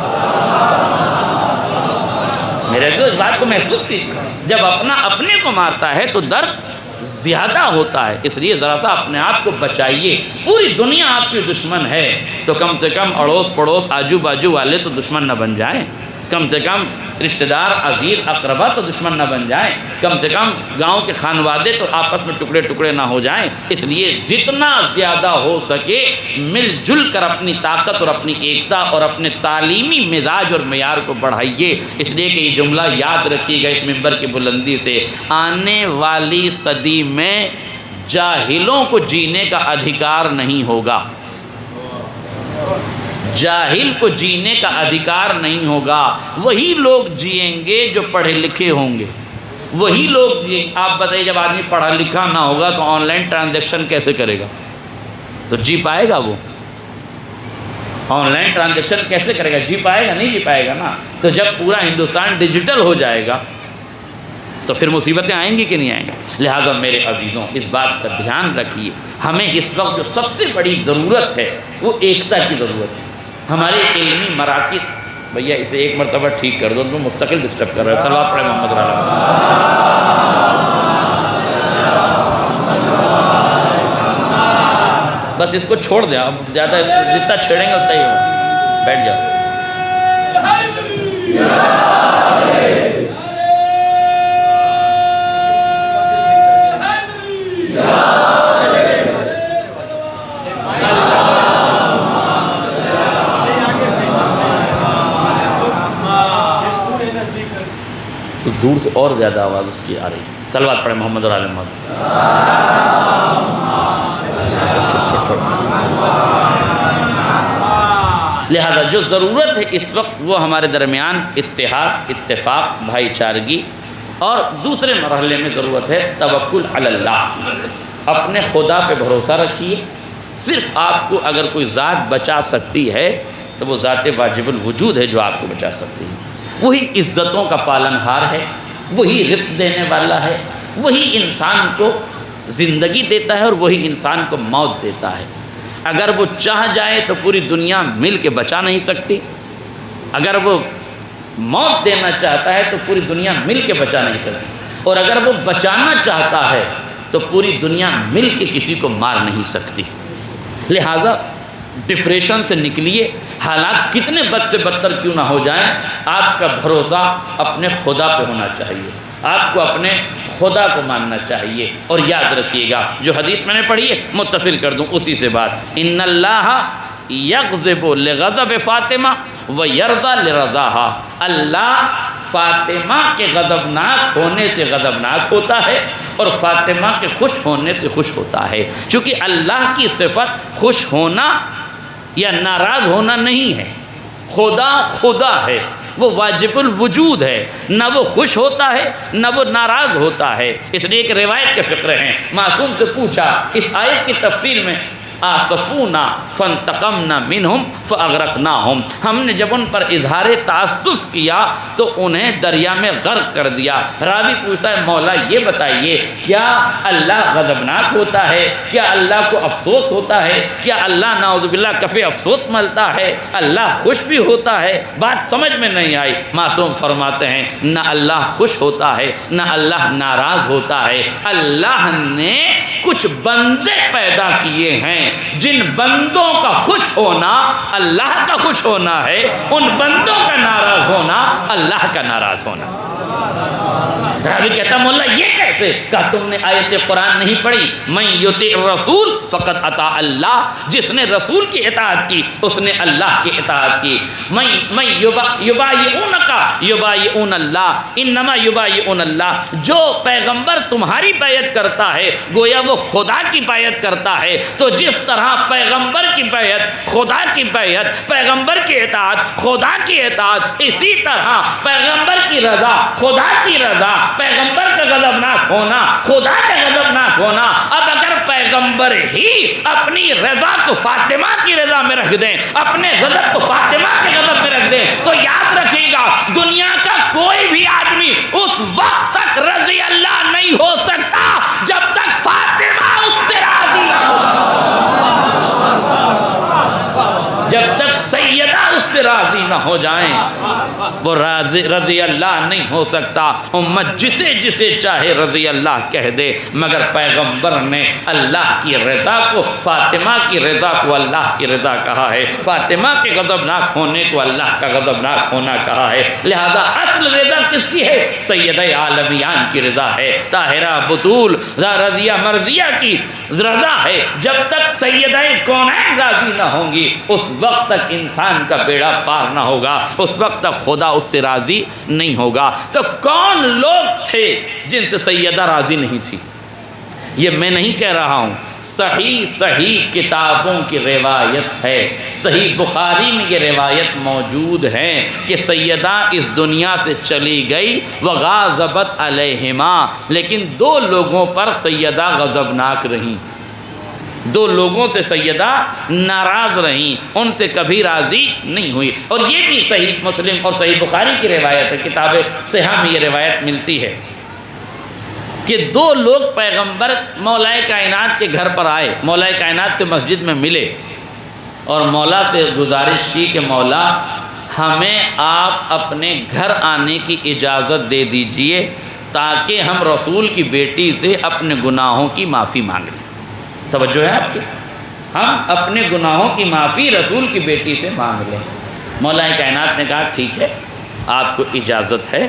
میرے تو اس بات کو محسوس کیجیے، جب اپنا اپنے کو مارتا ہے تو درد زیادہ ہوتا ہے۔ اس لیے ذرا سا اپنے آپ کو بچائیے۔ پوری دنیا آپ کی دشمن ہے تو کم سے کم اڑوس پڑوس آجو باجو والے تو دشمن نہ بن جائیں، کم سے کم رشتہ دار عزیز اقربا تو دشمن نہ بن جائیں، کم سے کم گاؤں کے خانوادے تو آپس میں ٹکڑے ٹکڑے نہ ہو جائیں۔ اس لیے جتنا زیادہ ہو سکے مل جل کر اپنی طاقت اور اپنی ایکتا اور اپنے تعلیمی مزاج اور معیار کو بڑھائیے۔ اس لیے کہ یہ جملہ یاد رکھیے گا اس منبر کی بلندی سے، آنے والی صدی میں جاہلوں کو جینے کا ادھیکار نہیں ہوگا، جاہل کو جینے کا ادھیکار نہیں ہوگا۔ وہی لوگ جئیں گے جو پڑھے لکھے ہوں گے، وہی لوگ جئیں۔ آپ بتائیے جب آدمی پڑھا لکھا نہ ہوگا تو آن لائن ٹرانزیکشن کیسے کرے گا؟ تو جی پائے گا؟ وہ آن لائن ٹرانزیکشن کیسے کرے گا؟ جی پائے گا؟ نہیں جی پائے گا نا۔ تو جب پورا ہندوستان ڈیجیٹل ہو جائے گا تو پھر مصیبتیں آئیں گی کہ نہیں آئیں گی؟ لہٰذا میرے عزیزوں اس بات کا دھیان رکھیے، ہمیں اس وقت جو سب سے بڑی ضرورت ہے وہ ایکتا کی ضرورت ہے۔ ہمارے علمی مراکز، بھیا اسے ایک مرتبہ ٹھیک کر دو، تو مستقل ڈسٹرب کر رہے ہیں۔ صلوات پڑھیں محمد علیہ۔ بس اس کو چھوڑ دیں، اب زیادہ اس کو جتنا چھیڑیں گے اتنا ہی ہوگا۔ بیٹھ جاؤ۔ دور سے اور زیادہ آواز اس کی آ رہی ہے۔ صلوات پڑھیں محمد اور آل محمد۔ لہذا جو ضرورت ہے اس وقت وہ ہمارے درمیان اتحاد، اتفاق، بھائی چارگی، اور دوسرے مرحلے میں ضرورت ہے توکل علی اللہ۔ اپنے خدا پہ بھروسہ رکھیے۔ صرف آپ کو اگر کوئی ذات بچا سکتی ہے تو وہ ذات واجب الوجود ہے جو آپ کو بچا سکتی ہے۔ وہی عزتوں کا پالن ہار ہے، وہی رزق دینے والا ہے، وہی انسان کو زندگی دیتا ہے اور وہی انسان کو موت دیتا ہے۔ اگر وہ چاہ جائے تو پوری دنیا مل کے بچا نہیں سکتی، اگر وہ موت دینا چاہتا ہے تو پوری دنیا مل کے بچا نہیں سکتی، اور اگر وہ بچانا چاہتا ہے تو پوری دنیا مل کے کسی کو مار نہیں سکتی۔ لہٰذا ڈپریشن سے نکلیے، حالات کتنے بد سے بدتر کیوں نہ ہو جائیں، آپ کا بھروسہ اپنے خدا پہ ہونا چاہیے، آپ کو اپنے خدا کو ماننا چاہیے۔ اور یاد رکھیے گا جو حدیث میں نے پڑھی ہے، متصل کر دوں اسی سے بات، ان اللہ یغضب لغضب فاطمہ ویرضی لرضاها، اللہ فاطمہ کے غضبناک ہونے سے غضبناک ہوتا ہے اور فاطمہ کے خوش ہونے سے خوش ہوتا ہے، چونکہ اللہ کی صفت خوش ہونا یا ناراض ہونا نہیں ہے۔ خدا خدا ہے، وہ واجب الوجود ہے، نہ وہ خوش ہوتا ہے نہ وہ ناراض ہوتا ہے۔ اس لیے ایک روایت کے فقرے ہیں، معصوم سے پوچھا اس آیت کی تفسیر میں، آصفونا فانتقمنا منہم فاغرقناہم، ہم نے جب ان پر اظہار تعصف کیا تو انہیں دریا میں غرق کر دیا۔ راوی پوچھتا ہے مولا یہ بتائیے کیا اللہ غضبناک ہوتا ہے، کیا اللہ کو افسوس ہوتا ہے، کیا اللہ نعوذ باللہ کفِ افسوس ملتا ہے، اللہ خوش بھی ہوتا ہے؟ بات سمجھ میں نہیں آئی۔ معصوم فرماتے ہیں نہ اللہ خوش ہوتا ہے نہ اللہ ناراض ہوتا ہے، اللہ نے کچھ بندے پیدا کیے ہیں جن بندوں کا خوش ہونا اللہ کا خوش ہونا ہے، ان بندوں کا ناراض ہونا اللہ کا ناراض ہونا۔ راوی کہتا مولا یہ کیسے؟ کہا تم نے آیت قرآن نہیں پڑھی، من یطع الرسول فقد اطاع اللہ، جس نے رسول کی اطاعت کی اس نے اللہ کی اطاعت کی۔ من یبایعونک یبایعون اللہ، انما یبایعون اللہ، جو پیغمبر تمہاری بیعت کرتا ہے گویا وہ خدا کی بیعت کرتا ہے۔ تو جس طرح پیغمبر کی بیعت خدا کی بیعت، پیغمبر کی اطاعت خدا کی اطاعت، اسی طرح پیغمبر کی رضا خدا کی رضا، پیغمبر کا غضبناک ہونا خدا کا غضبناک ہونا۔ اب اگر پیغمبر ہی اپنی رضا کو فاطمہ کی رضا میں رکھ دیں، اپنے غضب کو فاطمہ کے غضب میں رکھ دیں، تو یاد رکھیے گا دنیا کا کوئی بھی آدمی اس وقت تک رضی اللہ نہیں ہو سکتا جب تک فاطمہ اس سے راضی نہ ہو، جب تک سیدہ اس سے راضی نہ ہو جائیں وہ رضی اللہ نہیں ہو سکتا۔ امت جسے جسے چاہے رضی اللہ کہہ دے، مگر پیغمبر نے اللہ کی رضا کو فاطمہ کی رضا کو اللہ کی رضا کہا ہے، فاطمہ کے غضبناک ہونے کو اللہ کا غضبناک ہونا کہا ہے۔ لہذا اصل رضا کس کی ہے؟ سیدہ عالمیان کی رضا ہے، طاہرہ بطول رضیہ مرضیہ کی رضا ہے۔ جب تک سیدہ کونین راضی نہ ہوں گی اس وقت تک انسان کا بیڑا پار نہ ہوگا، اس وقت تک خدا اس سے راضی نہیں ہوگا۔ تو کون لوگ تھے جن سے سیدہ راضی نہیں تھی؟ یہ میں نہیں کہہ رہا ہوں، صحیح کتابوں کی روایت ہے، صحیح بخاری میں یہ روایت موجود ہے کہ سیدہ اس دنیا سے چلی گئی وغاضبت علیہما، لیکن دو لوگوں پر سیدہ غضبناک رہیں، دو لوگوں سے سیدہ ناراض رہیں، ان سے کبھی راضی نہیں ہوئی۔ اور یہ بھی صحیح مسلم اور صحیح بخاری کی روایت ہے، کتاب صحیح میں یہ روایت ملتی ہے۔ کہ دو لوگ پیغمبر مولا کائنات کے گھر پر آئے، مولا کائنات سے مسجد میں ملے اور مولا سے گزارش کی کہ مولا ہمیں آپ اپنے گھر آنے کی اجازت دے دیجئے تاکہ ہم رسول کی بیٹی سے اپنے گناہوں کی معافی مانگ لیں۔ توجہ ہے آپ کی؟ ہم اپنے گناہوں کی معافی رسول کی بیٹی سے مانگ لیں۔ مولا کائنات نے کہا ٹھیک ہے، آپ کو اجازت ہے،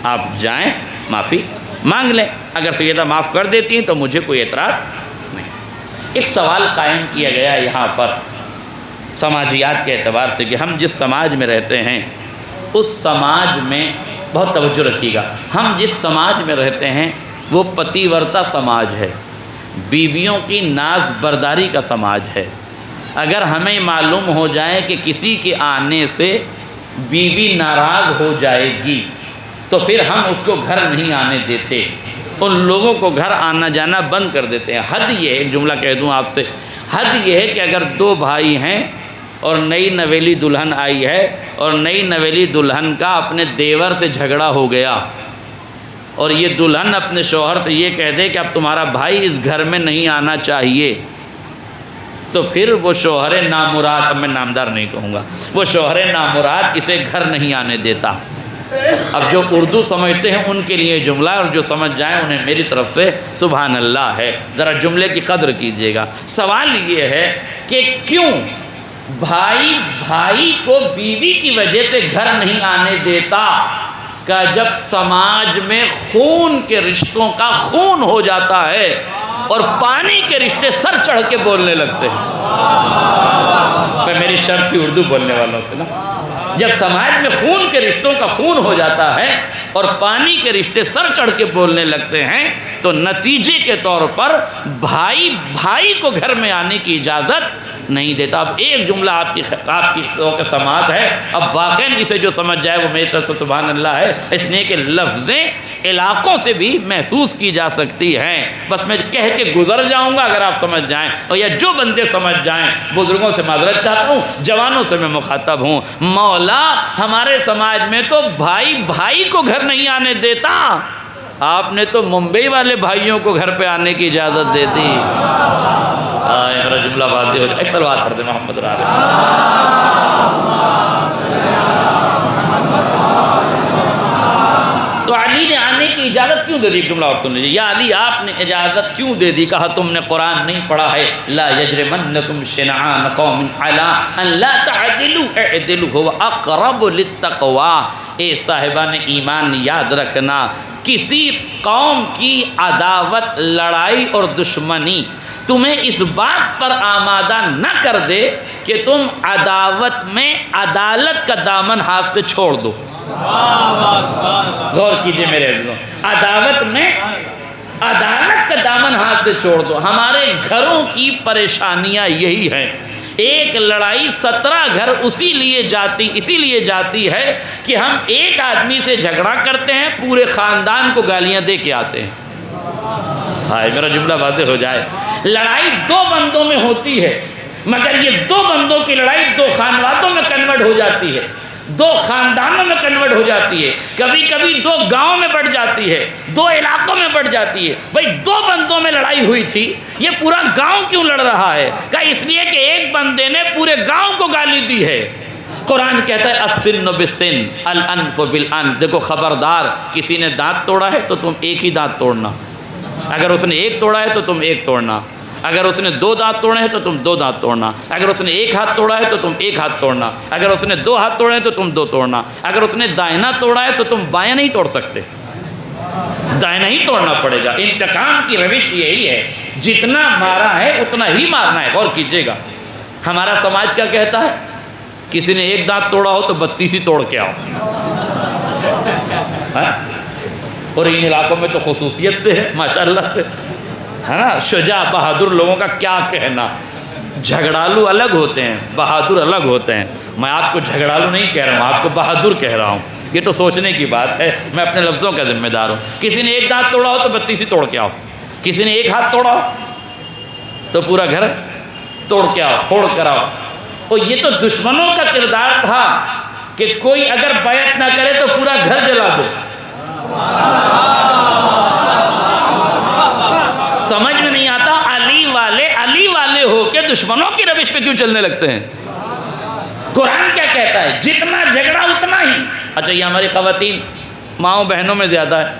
آپ جائیں معافی مانگ لیں، اگر سیدہ معاف کر دیتی ہیں تو مجھے کوئی اعتراض نہیں۔ ایک سوال قائم کیا گیا یہاں پر سماجیات کے اعتبار سے کہ ہم جس سماج میں رہتے ہیں اس سماج میں بہت توجہ رکھیے گا، ہم جس سماج میں رہتے ہیں وہ پتی ورتا سماج ہے، بیویوں کی ناز برداری کا سماج ہے۔ اگر ہمیں معلوم ہو جائے کہ کسی کے آنے سے بیوی ناراض ہو جائے گی تو پھر ہم اس کو گھر نہیں آنے دیتے، ان لوگوں کو گھر آنا جانا بند کر دیتے ہیں۔ حد یہ ہے، ایک جملہ کہہ دوں آپ سے، حد یہ ہے کہ اگر دو بھائی ہیں اور نئی نویلی دلہن آئی ہے اور نئی نویلی دلہن کا اپنے دیور سے جھگڑا ہو گیا اور یہ دلہن اپنے شوہر سے یہ کہہ دے کہ اب تمہارا بھائی اس گھر میں نہیں آنا چاہیے، تو پھر وہ شوہر نامراد، اب میں نامدار نہیں کہوں گا، وہ شوہر نامراد اسے گھر نہیں آنے دیتا۔ اب جو اردو سمجھتے ہیں ان کے لیے جملہ ہے اور جو سمجھ جائیں انہیں میری طرف سے سبحان اللہ ہے، ذرا جملے کی قدر کیجئے گا۔ سوال یہ ہے کہ کیوں بھائی بھائی کو بیوی کی وجہ سے گھر نہیں آنے دیتا؟ کہ جب سماج میں خون کے رشتوں کا خون ہو جاتا ہے اور پانی کے رشتے سر چڑھ کے بولنے لگتے ہیں۔ میں میری شرط تھی اردو بولنے والوں سے نا، جب سماج میں خون کے رشتوں کا خون ہو جاتا ہے اور پانی کے رشتے سر چڑھ کے بولنے لگتے ہیں تو نتیجے کے طور پر بھائی بھائی کو گھر میں آنے کی اجازت نہیں دیتا۔ اب ایک جملہ آپ کی ذوق سماعت ہے، اب واقعاً اسے جو سمجھ جائے وہ میری طرف سے سبحان اللہ ہے، اس لیے کہ لفظیں علاقوں سے بھی محسوس کی جا سکتی ہیں۔ بس میں کہہ کے گزر جاؤں گا اگر آپ سمجھ جائیں، اور یا جو بندے سمجھ جائیں، بزرگوں سے معذرت چاہتا ہوں، جوانوں سے میں مخاطب ہوں۔ مولا ہمارے سماج میں تو بھائی بھائی کو گھر نہیں آنے دیتا، آپ نے تو ممبئی والے بھائیوں کو گھر پہ آنے کی اجازت دے دی۔ میرا جملہ واضح ہو جائے، ایک سلوات پڑھ دیں محمد را رہے۔ تو علی نے آنے کی اجازت کیوں دے دی؟ ایک جملہ اور سن لیجیے، یا علی آپ نے اجازت کیوں دے دی؟ کہا تم نے قرآن نہیں پڑھا ہے، لا یجرمنکم شنعان قوم علی ان لا تعدلوا اعدلوا هو اقرب للتقوی۔ اے صاحبان ایمان یاد رکھنا، کسی قوم کی عداوت، لڑائی اور دشمنی تمہیں اس بات پر آمادہ نہ کر دے کہ تم عداوت میں عدالت کا دامن ہاتھ سے چھوڑ دو۔ غور کیجئے میرے عزیزوں، عداوت میں عدالت کا دامن ہاتھ سے چھوڑ دو۔ ہمارے گھروں کی پریشانیاں یہی ہیں، ایک لڑائی 17 گھر اسی لیے جاتی ہے کہ ہم ایک آدمی سے جھگڑا کرتے ہیں، پورے خاندان کو گالیاں دے کے آتے ہیں۔ ہائے میرا جملہ واضح ہو جائے، لڑائی 2 بندوں میں ہوتی ہے مگر یہ 2 بندوں کی لڑائی 2 خاندانوں میں کنورٹ ہو جاتی ہے، 2 خاندانوں میں کنورٹ ہو جاتی ہے، کبھی کبھی 2 گاؤں میں بڑھ جاتی ہے، 2 علاقوں میں بڑھ جاتی ہے۔ بھائی 2 بندوں میں لڑائی ہوئی تھی، یہ پورا گاؤں کیوں لڑ رہا ہے؟ کہ اس لیے کہ ایک بندے نے پورے گاؤں کو گالی دی ہے۔ قرآن کہتا ہے السن بالسن الانف بالانف، دیکھو خبردار، کسی نے دانت توڑا ہے تو تم ایک ہی دانت توڑنا، اگر اس نے 1 توڑا ہے تو تم 1 توڑنا، اگر اس نے 2 دانت توڑے ہیں تو تم 2 دانت توڑنا، اگر اس نے 1 ہاتھ توڑا ہے تو تم 1 ہاتھ توڑنا، اگر اس نے 2 ہاتھ توڑے ہیں تو تم 2 توڑنا، اگر اس نے دائنا توڑا ہے تو تم بایاں نہیں توڑ سکتے، دائنا ہی توڑنا پڑے گا۔ انتقام کی روش یہی ہے، جتنا مارا ہے اتنا ہی مارنا ہے۔ غور کیجئے گا، ہمارا سماج کیا کہتا ہے؟ کسی نے 1 دانت توڑا ہو تو 32 ہی توڑ کے آؤ، اور ان علاقوں میں تو خصوصیت سے ہے ماشاءاللہ سے، ہے نا، شجاع بہادر لوگوں کا کیا کہنا، جھگڑالو الگ ہوتے ہیں، بہادر الگ ہوتے ہیں۔ میں آپ کو جھگڑالو نہیں کہہ رہا ہوں، آپ کو بہادر کہہ رہا ہوں، یہ تو سوچنے کی بات ہے، میں اپنے لفظوں کا ذمہ دار ہوں۔ کسی نے 1 دانت توڑا ہو تو 32 ہی توڑ کے آؤ، کسی نے 1 ہاتھ توڑا ہو تو پورا گھر توڑ کے آؤ، پھوڑ کر آؤ۔ اور یہ تو دشمنوں کا کردار تھا کہ کوئی اگر بیعت نہ کرے تو پورا گھر جلا دو۔ سمجھ میں نہیں آتا علی والے ہو کے دشمنوں کی روش پہ کیوں چلنے لگتے ہیں؟ قرآن کیا کہتا ہے؟ جتنا جھگڑا اتنا ہی. اچھا یہ ہماری خواتین ماؤں بہنوں میں زیادہ ہے.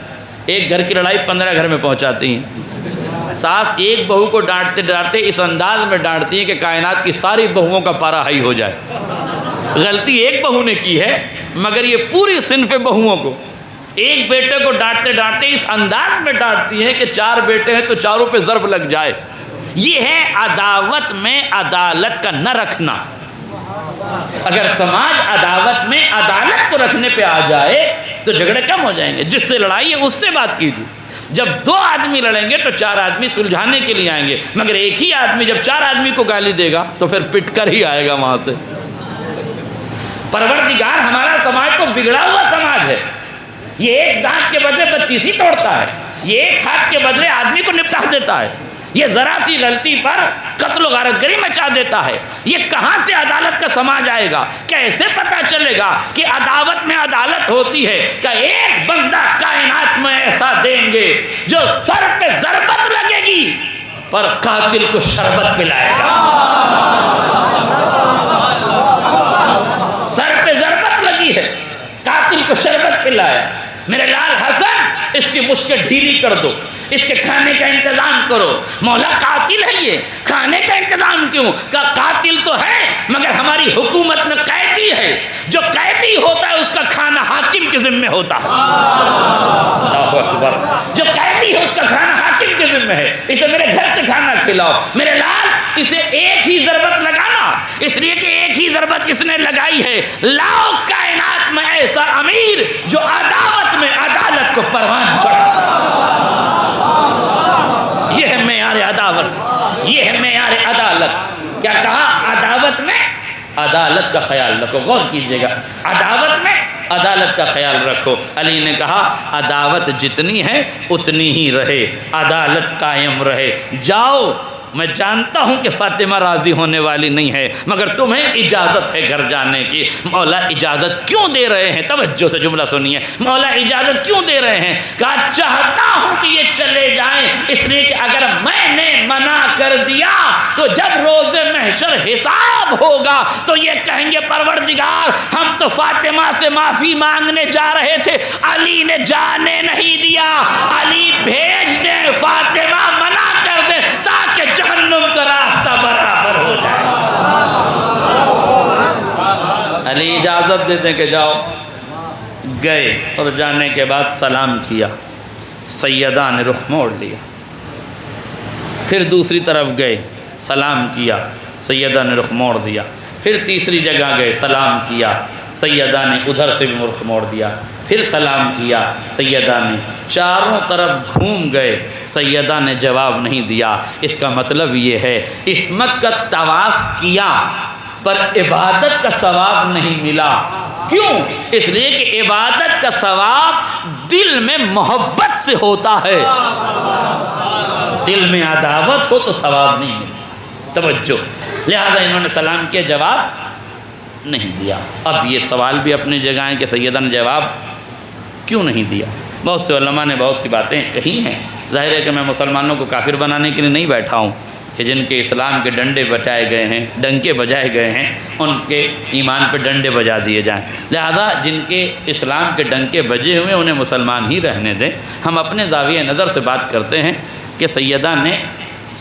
ایک گھر کی لڑائی 15 گھر میں پہنچاتی ہیں. ساس ایک بہو کو ڈانٹتے ڈانٹتے اس انداز میں ڈانٹتی ہیں کہ کائنات کی ساری بہوؤں کا پارا ہائی ہو جائے. غلطی ایک بہو نے کی ہے مگر یہ پوری صنف بہوؤں کو ایک بیٹے کو ڈانٹتے ڈانٹتے اس انداز میں ڈانٹتی ہیں کہ 4 بیٹے ہیں تو چاروں پہ ضرب لگ جائے. یہ ہے عداوت میں عدالت کا نہ رکھنا. اگر سماج عداوت میں عدالت کو رکھنے پہ آ جائے تو جھگڑے کم ہو جائیں گے. جس سے لڑائی ہے اس سے بات کیجیے. جب 2 آدمی لڑیں گے تو 4 آدمی سلجھانے کے لیے آئیں گے, مگر ایک ہی آدمی جب 4 آدمی کو گالی دے گا تو پھر پٹ کر ہی آئے گا وہاں سے. پروردگار ہمارا سماج تو بگڑا ہوا سماج ہے. یہ ایک دانت کے بدلے 32 توڑتا ہے. یہ ایک ہاتھ کے بدلے آدمی کو نپٹا دیتا ہے. یہ ذرا سی غلطی پر قتل و غارت گری مچا دیتا ہے. یہ کہاں سے عدالت کا سماج آئے گا؟ کیسے پتہ چلے گا کہ عداوت میں عدالت ہوتی ہے؟ کہ ایک بندہ کائنات میں ایسا دیں گے جو سر پہ ضربت لگے گی پر قاتل کو شربت پلائے گا. سر پہ ضربت لگی ہے, قاتل کو شربت پلایا. میرے لال حسن اس کی مشکل ڈھیلی کر دو, اس کے کھانے کا انتظام کرو. مولا قاتل ہے, یہ کھانے کا انتظام کیوں؟ کہ قاتل تو ہے مگر ہماری حکومت میں قیدی ہے. جو قیدی ہوتا ہے اس کا کھانا حاکم کے ذمہ ہوتا ہے. اللہ اکبر. جو قیدی ہے اس کا کھانا حاکم کے ذمہ ہے. اسے میرے گھر سے کھانا کھلاؤ. میرے لال اسے ایک ہی ضربت لگانا, اس لیے کہ ایک ہی ضربت اس نے لگائی ہے. لاؤ کائنات میں ایسا امیر جو عداوت میں عدالت کو پروان چڑھا. یہ ہے معیار عداوت, یہ ہے معیار عدالت. کیا کہا؟ عداوت میں عدالت کا خیال رکھو. غور کیجئے گا, عداوت میں عدالت کا خیال رکھو. علی نے کہا عداوت جتنی ہے اتنی ہی رہے, عدالت قائم رہے. جاؤ, میں جانتا ہوں کہ فاطمہ راضی ہونے والی نہیں ہے مگر تمہیں اجازت ہے گھر جانے کی. مولا اجازت کیوں دے رہے ہیں؟ توجہ سے جملہ سنیے. مولا اجازت کیوں دے رہے ہیں؟ کہا چاہتا ہوں کہ یہ چلے جائیں, اس لیے کہ اگر میں نے منع کر دیا تو جب روز محشر حساب ہوگا تو یہ کہیں گے پروردگار ہم تو فاطمہ سے معافی مانگنے جا رہے تھے, علی نے جانے نہیں دیا. علی بھیج دیں, فاطمہ منع کر دیں تاکہ جہنم کا راستہ برابر ہو جائے. علی اجازت دیتے کہ جاؤ. گئے اور جانے کے بعد سلام کیا. سیدہ نے رخ موڑ لیا. پھر دوسری طرف گئے, سلام کیا. سیدہ نے رخ موڑ دیا. پھر تیسری جگہ گئے, سلام کیا. سیدہ نے ادھر سے بھی رخ موڑ دیا. پھر سلام کیا. سیدہ نے چاروں طرف گھوم گئے, سیدہ نے جواب نہیں دیا. اس کا مطلب یہ ہے عصمت کا طواف کیا پر عبادت کا ثواب نہیں ملا. کیوں؟ اس لیے کہ عبادت کا ثواب دل میں محبت سے ہوتا ہے. دل میں عداوت ہو تو ثواب نہیں ملتا. توجہ. لہذا انہوں نے سلام کیا, جواب نہیں دیا. اب یہ سوال بھی اپنی جگہ ہے کہ سیدہ نے جواب کیوں نہیں دیا. بہت سے علماء نے بہت سی باتیں کہی ہیں. ظاہر ہے کہ میں مسلمانوں کو کافر بنانے کے لیے نہیں بیٹھا ہوں کہ جن کے اسلام کے ڈنڈے بجائے گئے ہیں, ڈنکے بجائے گئے ہیں, ان کے ایمان پہ ڈنڈے بجا دیے جائیں. لہذا جن کے اسلام کے ڈنکے بجے ہوئے انہیں مسلمان ہی رہنے دیں. ہم اپنے زاویہ نظر سے بات کرتے ہیں کہ سیدہ نے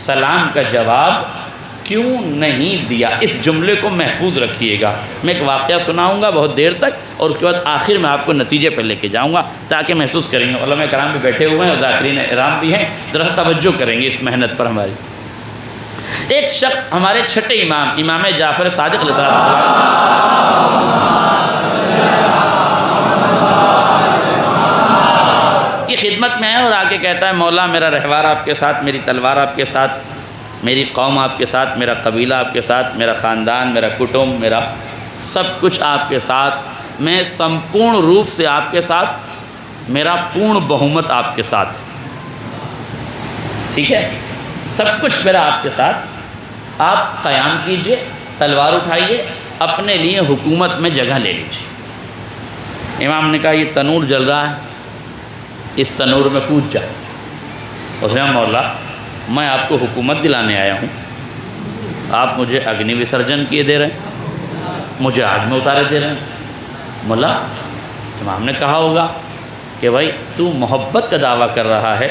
سلام کا جواب کیوں نہیں دیا. اس جملے کو محفوظ رکھیے گا. میں ایک واقعہ سناؤں گا بہت دیر تک اور اس کے بعد آخر میں آپ کو نتیجے پہ لے کے جاؤں گا تاکہ محسوس کریں گے. علماء کرام بھی بیٹھے ہوئے ہیں اور ذاکرین احرام بھی ہیں, ذرا توجہ کریں گے اس محنت پر ہماری. ایک شخص ہمارے چھٹے امام جعفر صادق علیہ السلام کی خدمت میں ہے اور آ کے کہتا ہے مولا میرا رہوار آپ کے ساتھ, میری تلوار آپ کے ساتھ, میری قوم آپ کے ساتھ, میرا قبیلہ آپ کے ساتھ, میرا خاندان, میرا کٹمب, میرا سب کچھ آپ کے ساتھ, میں سمپورن روپ سے آپ کے ساتھ, میرا پورن بہومت آپ کے ساتھ. ٹھیک ہے, سب کچھ میرا آپ کے ساتھ. آپ قیام کیجئے, تلوار اٹھائیے, اپنے لیے حکومت میں جگہ لے لیجیے. امام نے کہا یہ تنور جل رہا ہے, اس تنور میں کود جا. اس نے کہا مولا میں آپ کو حکومت دلانے آیا ہوں، آپ مجھے اگنی وسرجن کیے دے رہے ہیں، مجھے آگ میں اتارے دے رہے ہیں۔ ملا امام نے کہا ہوگا کہ بھائی تو محبت کا دعویٰ کر رہا ہے،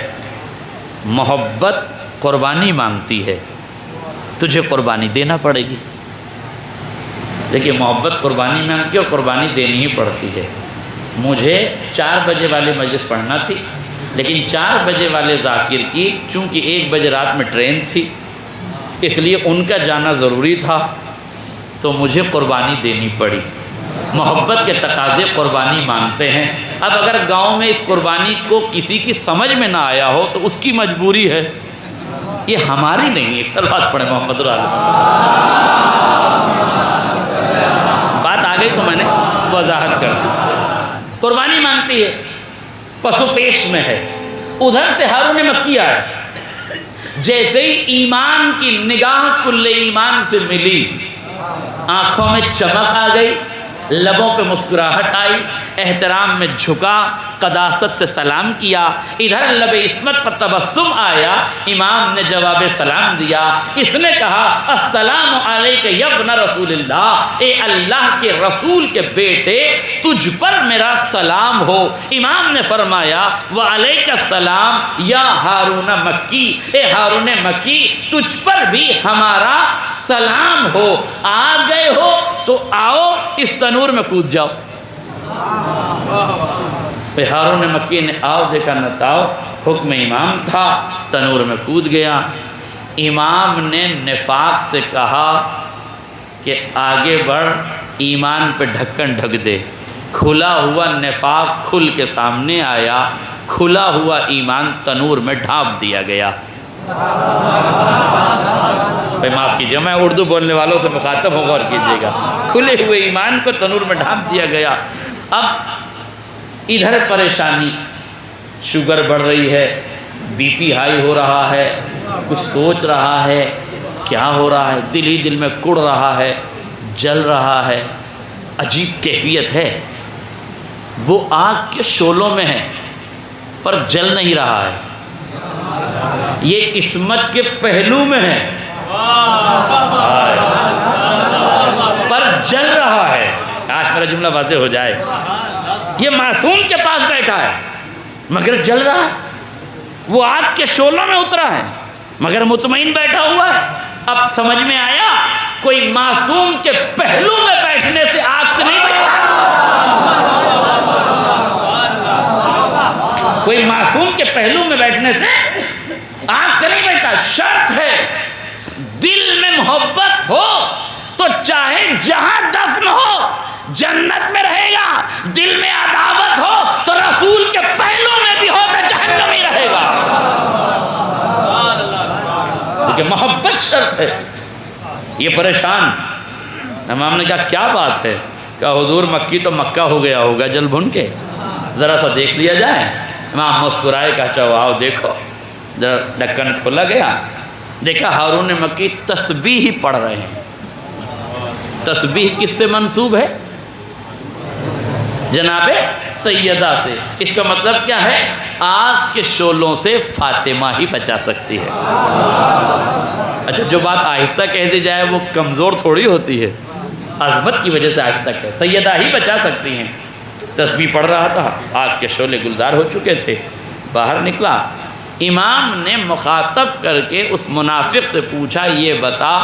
محبت قربانی مانگتی ہے، تجھے قربانی دینا پڑے گی۔ دیکھیے محبت قربانی مانگتی ہے اور قربانی دینی ہی پڑتی ہے۔ مجھے 4 بجے والے مجلس پڑھنا تھی، لیکن 4 بجے والے ذاکر کی چونکہ 1 بجے رات میں ٹرین تھی، اس لیے ان کا جانا ضروری تھا، تو مجھے قربانی دینی پڑی۔ محبت کے تقاضے قربانی مانگتے ہیں۔ اب اگر گاؤں میں اس قربانی کو کسی کی سمجھ میں نہ آیا ہو تو اس کی مجبوری ہے، یہ ہماری نہیں ہے۔ صلوات پڑھیں محمد بات آ گئی تو میں نے وضاحت کر دی۔ قربانی مانگتی ہے، پسو پیش میں ہے۔ ادھر سے ہارون مکی آیا، جیسے ہی ایمان کی نگاہ کل ایمان سے ملی، آنکھوں میں چمک آ گئی، لبوں پہ مسکراہٹ آئی، احترام میں جھکا، قداست سے سلام کیا، ادھر لب عصمت پر تبسم آیا، امام نے جواب سلام دیا۔ اس نے کہا السلام علیک یا ابن رسول اللہ، اے اللہ کے رسول کے بیٹے تجھ پر میرا سلام ہو۔ امام نے فرمایا وعلیک السلام یا ہارون مکی، اے ہارون مکی تجھ پر بھی ہمارا سلام ہو۔ آ گئے ہو تو آؤ اس تنور میں کود جاؤ۔ ہارون مکی نے آؤ دیکھا نہ تاؤ، حکم امام تھا، تنور میں کود گیا۔ امام نے نفاق سے کہا کہ آگے بڑھ، ایمان پہ ڈھکن ڈھک دے۔ کھلا ہوا نفاق کھل کے سامنے آیا، کھلا ہوا ایمان تنور میں ڈھانپ دیا گیا۔ معاف کیجیے، میں اردو بولنے والوں سے مخاطب ہوں، غور کیجیے گا۔ کھلے ہوئے ایمان کو تنور میں ڈھانپ دیا گیا۔ اب ادھر پریشانی، شوگر بڑھ رہی ہے، بی پی ہائی ہو رہا ہے، کچھ سوچ رہا ہے کیا ہو رہا ہے، دل ہی دل میں کڑ رہا ہے، جل رہا ہے، عجیب کیفیت ہے۔ وہ آگ کے شعلوں میں ہے پر جل نہیں رہا ہے، یہ عصمت کے پہلو میں ہے پر جل رہا ہے۔ آج میرا جملہ واضح ہو جائے، یہ معصوم کے پاس بیٹھا ہے مگر جل رہا ہے، وہ آگ کے شعلوں میں اترا ہے مگر مطمئن بیٹھا ہوا ہے۔ اب سمجھ میں آیا کوئی معصوم کے پہلو میں بیٹھنے سے آگ سے نہیں بیٹھتا، کوئی معصوم کے پہلو میں بیٹھنے سے آگ سے نہیں بیٹھتا۔ شرط ہے دل میں محبت ہو تو چاہے جہاں دفن ہو جنت میں رہے گا، دل میں عداوت ہو تو رسول کے پہلو میں بھی ہو تو جہنم میں رہے گا، کیونکہ محبت شرط ہے۔ یہ پریشان امام نے کہا کیا بات ہے؟ کہا حضور مکی تو مکہ ہو گیا ہوگا جل بھن کے، ذرا سا دیکھ لیا جائے۔ امام مسکرائے، کہا چاہو آؤ دیکھو۔ ذرا ڈھکن کھولا گیا، دیکھا ہارون مکی تسبیح ہی پڑھ رہے ہیں۔ تسبیح کس سے منسوب ہے؟ جناب سیدہ سے۔ اس کا مطلب کیا ہے؟ آگ کے شعلوں سے فاطمہ ہی بچا سکتی ہے۔ اچھا جو بات آہستہ کہہ دی جائے وہ کمزور تھوڑی ہوتی ہے، عظمت کی وجہ سے آہستہ کہہ، سیدہ ہی بچا سکتی ہیں۔ تسبیح پڑھ رہا تھا، آگ کے شعلے گلزار ہو چکے تھے، باہر نکلا۔ امام نے مخاطب کر کے اس منافق سے پوچھا یہ بتا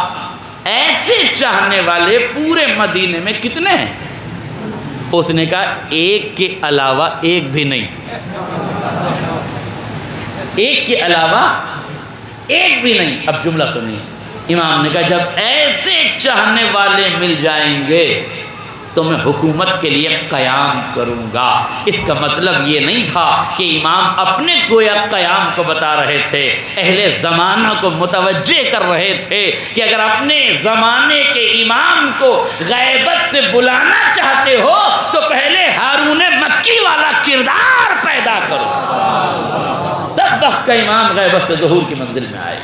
ایسے چاہنے والے پورے مدینے میں کتنے ہیں؟ اس نے کہا ایک کے علاوہ ایک بھی نہیں، ایک کے علاوہ ایک بھی نہیں۔ اب جملہ سنیے، امام نے کہا جب ایسے چاہنے والے مل جائیں گے تو میں حکومت کے لیے قیام کروں گا۔ اس کا مطلب یہ نہیں تھا کہ امام اپنے گویا قیام کو بتا رہے تھے، اہل زمانہ کو متوجہ کر رہے تھے کہ اگر اپنے زمانے کے امام کو غیبت سے بلانا چاہتے ہو تو پہلے ہارون مکی والا کردار پیدا کرو، تب وقت کا امام غیبت سے ظہور کی منزل میں آئے۔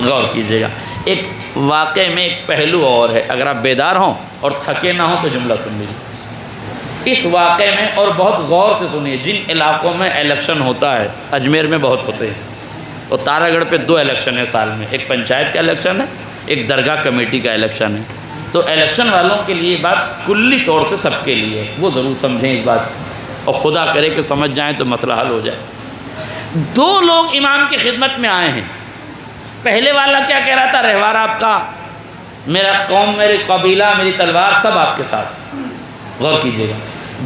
غور کیجیے گا، ایک واقعے میں ایک پہلو اور ہے، اگر آپ بیدار ہوں اور تھکے نہ ہوں تو جملہ سن لیجیے۔ اس واقعے میں اور بہت غور سے سنیے، جن علاقوں میں الیکشن ہوتا ہے، اجمیر میں بہت ہوتے ہیں، اور تارا گڑھ پہ 2 الیکشن ہے سال میں، ایک پنچایت کا الیکشن ہے، ایک درگاہ کمیٹی کا الیکشن ہے۔ تو الیکشن والوں کے لیے بات کلی طور سے سب کے لیے، وہ ضرور سمجھیں اس بات، اور خدا کرے کہ سمجھ جائیں تو مسئلہ حل ہو جائے۔ 2 لوگ امام کی خدمت میں آئے ہیں۔ پہلے والا کیا کہہ رہا تھا؟ رہوار آپ کا، میرا قوم، میری قبیلہ، میری تلوار سب آپ کے ساتھ، غور کیجیے گا۔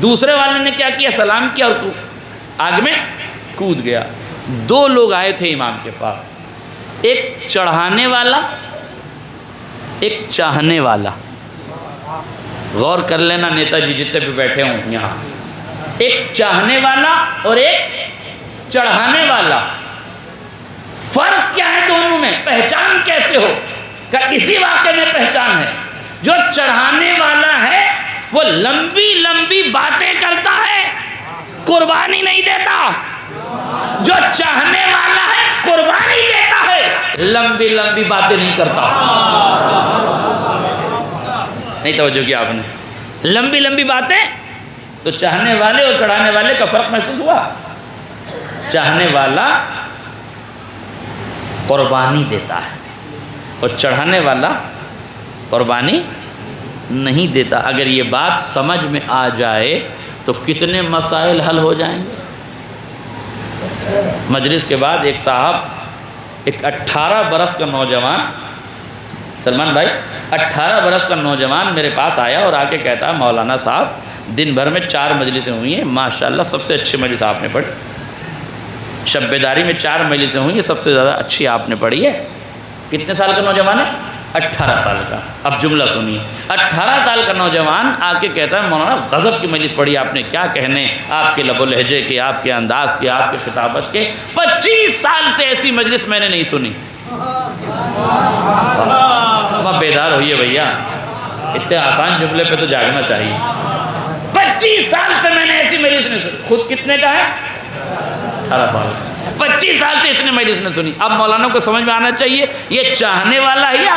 دوسرے والے نے کیا کیا؟ سلام کیا اور آگ میں کود گیا۔ 2 لوگ آئے تھے امام کے پاس، ایک چڑھانے والا، ایک چاہنے والا۔ غور کر لینا نیتا جی جتنے بھی بیٹھے ہوں یہاں، ایک چاہنے والا اور ایک چڑھانے والا۔ فرق کیا ہے دونوں میں؟ پہچان کیسے ہو؟ کہ اسی واقعے میں پہچان ہے۔ جو چڑھانے والا ہے وہ لمبی لمبی باتیں کرتا ہے، قربانی نہیں دیتا۔ جو چاہنے والا ہے قربانی دیتا ہے، لمبی لمبی باتیں نہیں کرتا۔ نہیں توجہ کیا آپ نے؟ لمبی لمبی باتیں تو چاہنے والے اور چڑھانے والے کا فرق محسوس ہوا؟ چاہنے والا قربانی دیتا ہے اور چڑھانے والا قربانی نہیں دیتا۔ اگر یہ بات سمجھ میں آ جائے تو کتنے مسائل حل ہو جائیں گے۔ مجلس کے بعد ایک صاحب، ایک 18 برس کا نوجوان، سلمان بھائی 18 برس کا نوجوان میرے پاس آیا اور آ کے کہتا ہے مولانا صاحب دن بھر میں 4 مجلسیں ہوئی ہیں، ماشاءاللہ سب سے اچھی مجلس آپ نے پڑھی۔ شب بیداری میں 4 مجلسیں ہوئی ہیں، سب سے زیادہ اچھی آپ نے پڑھی ہے۔ کتنے سال کا نوجوان ہے؟ 18 سال کا۔ اب جملہ سنیے، 18 سال کا نوجوان آ کے کہتا ہے مولانا غضب کی مجلس پڑھی آپ نے، کیا کہنے آپ کے لب و لہجے کے، آپ کے انداز کے، آپ کے خطابت کے، 25 سال سے ایسی مجلس میں نے نہیں سنی۔ بیدار ہوئیے بھیا، اتنے آسان جملے پہ تو جاگنا چاہیے۔ 25 سال سے میں نے ایسی مجلس نہیں سنی۔ خود کتنے کا ہے؟ 18 سال۔ 25 سال سے اس نے مجلس میں سنی۔ اب مولانا کو سمجھ میں آنا چاہیے یہ چاہنے والا ہے یا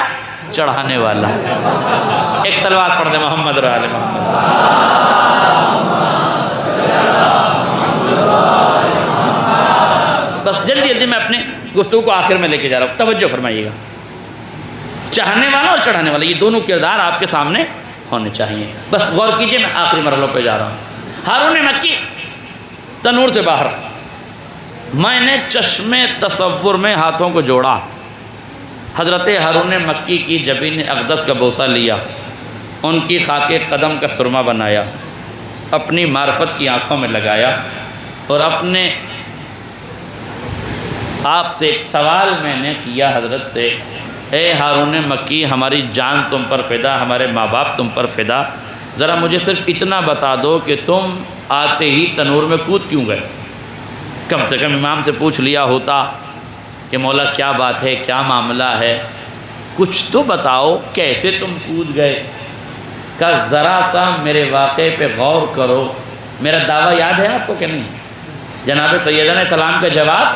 چڑھانے والا؟ ایک صلوات پڑھ دیں محمد اور آل محمد۔ بس جلدی جلدی میں اپنے گفتگو کو آخر میں لے کے جا رہا ہوں، توجہ فرمائیے گا۔ چاہنے والا اور چڑھانے والا، یہ دونوں کردار آپ کے سامنے ہونے چاہیے۔ بس غور کیجئے، میں آخری مرحلوں پہ جا رہا ہوں۔ ہارون مکی تنور سے باہر، میں نے چشمے تصور میں ہاتھوں کو جوڑا، حضرت ہارون مکی کی جبین اقدس کا بوسہ لیا، ان کی خاک قدم کا سرما بنایا، اپنی معرفت کی آنکھوں میں لگایا، اور اپنے آپ سے ایک سوال میں نے کیا حضرت سے، اے ہارون مکی ہماری جان تم پر فدا، ہمارے ماں باپ تم پر فدا، ذرا مجھے صرف اتنا بتا دو کہ تم آتے ہی تنور میں کود کیوں گئے؟ کم سے کم امام سے پوچھ لیا ہوتا کہ مولا کیا بات ہے، کیا معاملہ ہے، کچھ تو بتاؤ، کیسے تم کود گئے؟ کہ ذرا سا میرے واقعے پہ غور کرو۔ میرا دعویٰ یاد ہے آپ کو کہ نہیں؟ جناب سیدنا علیہ السلام کا جواب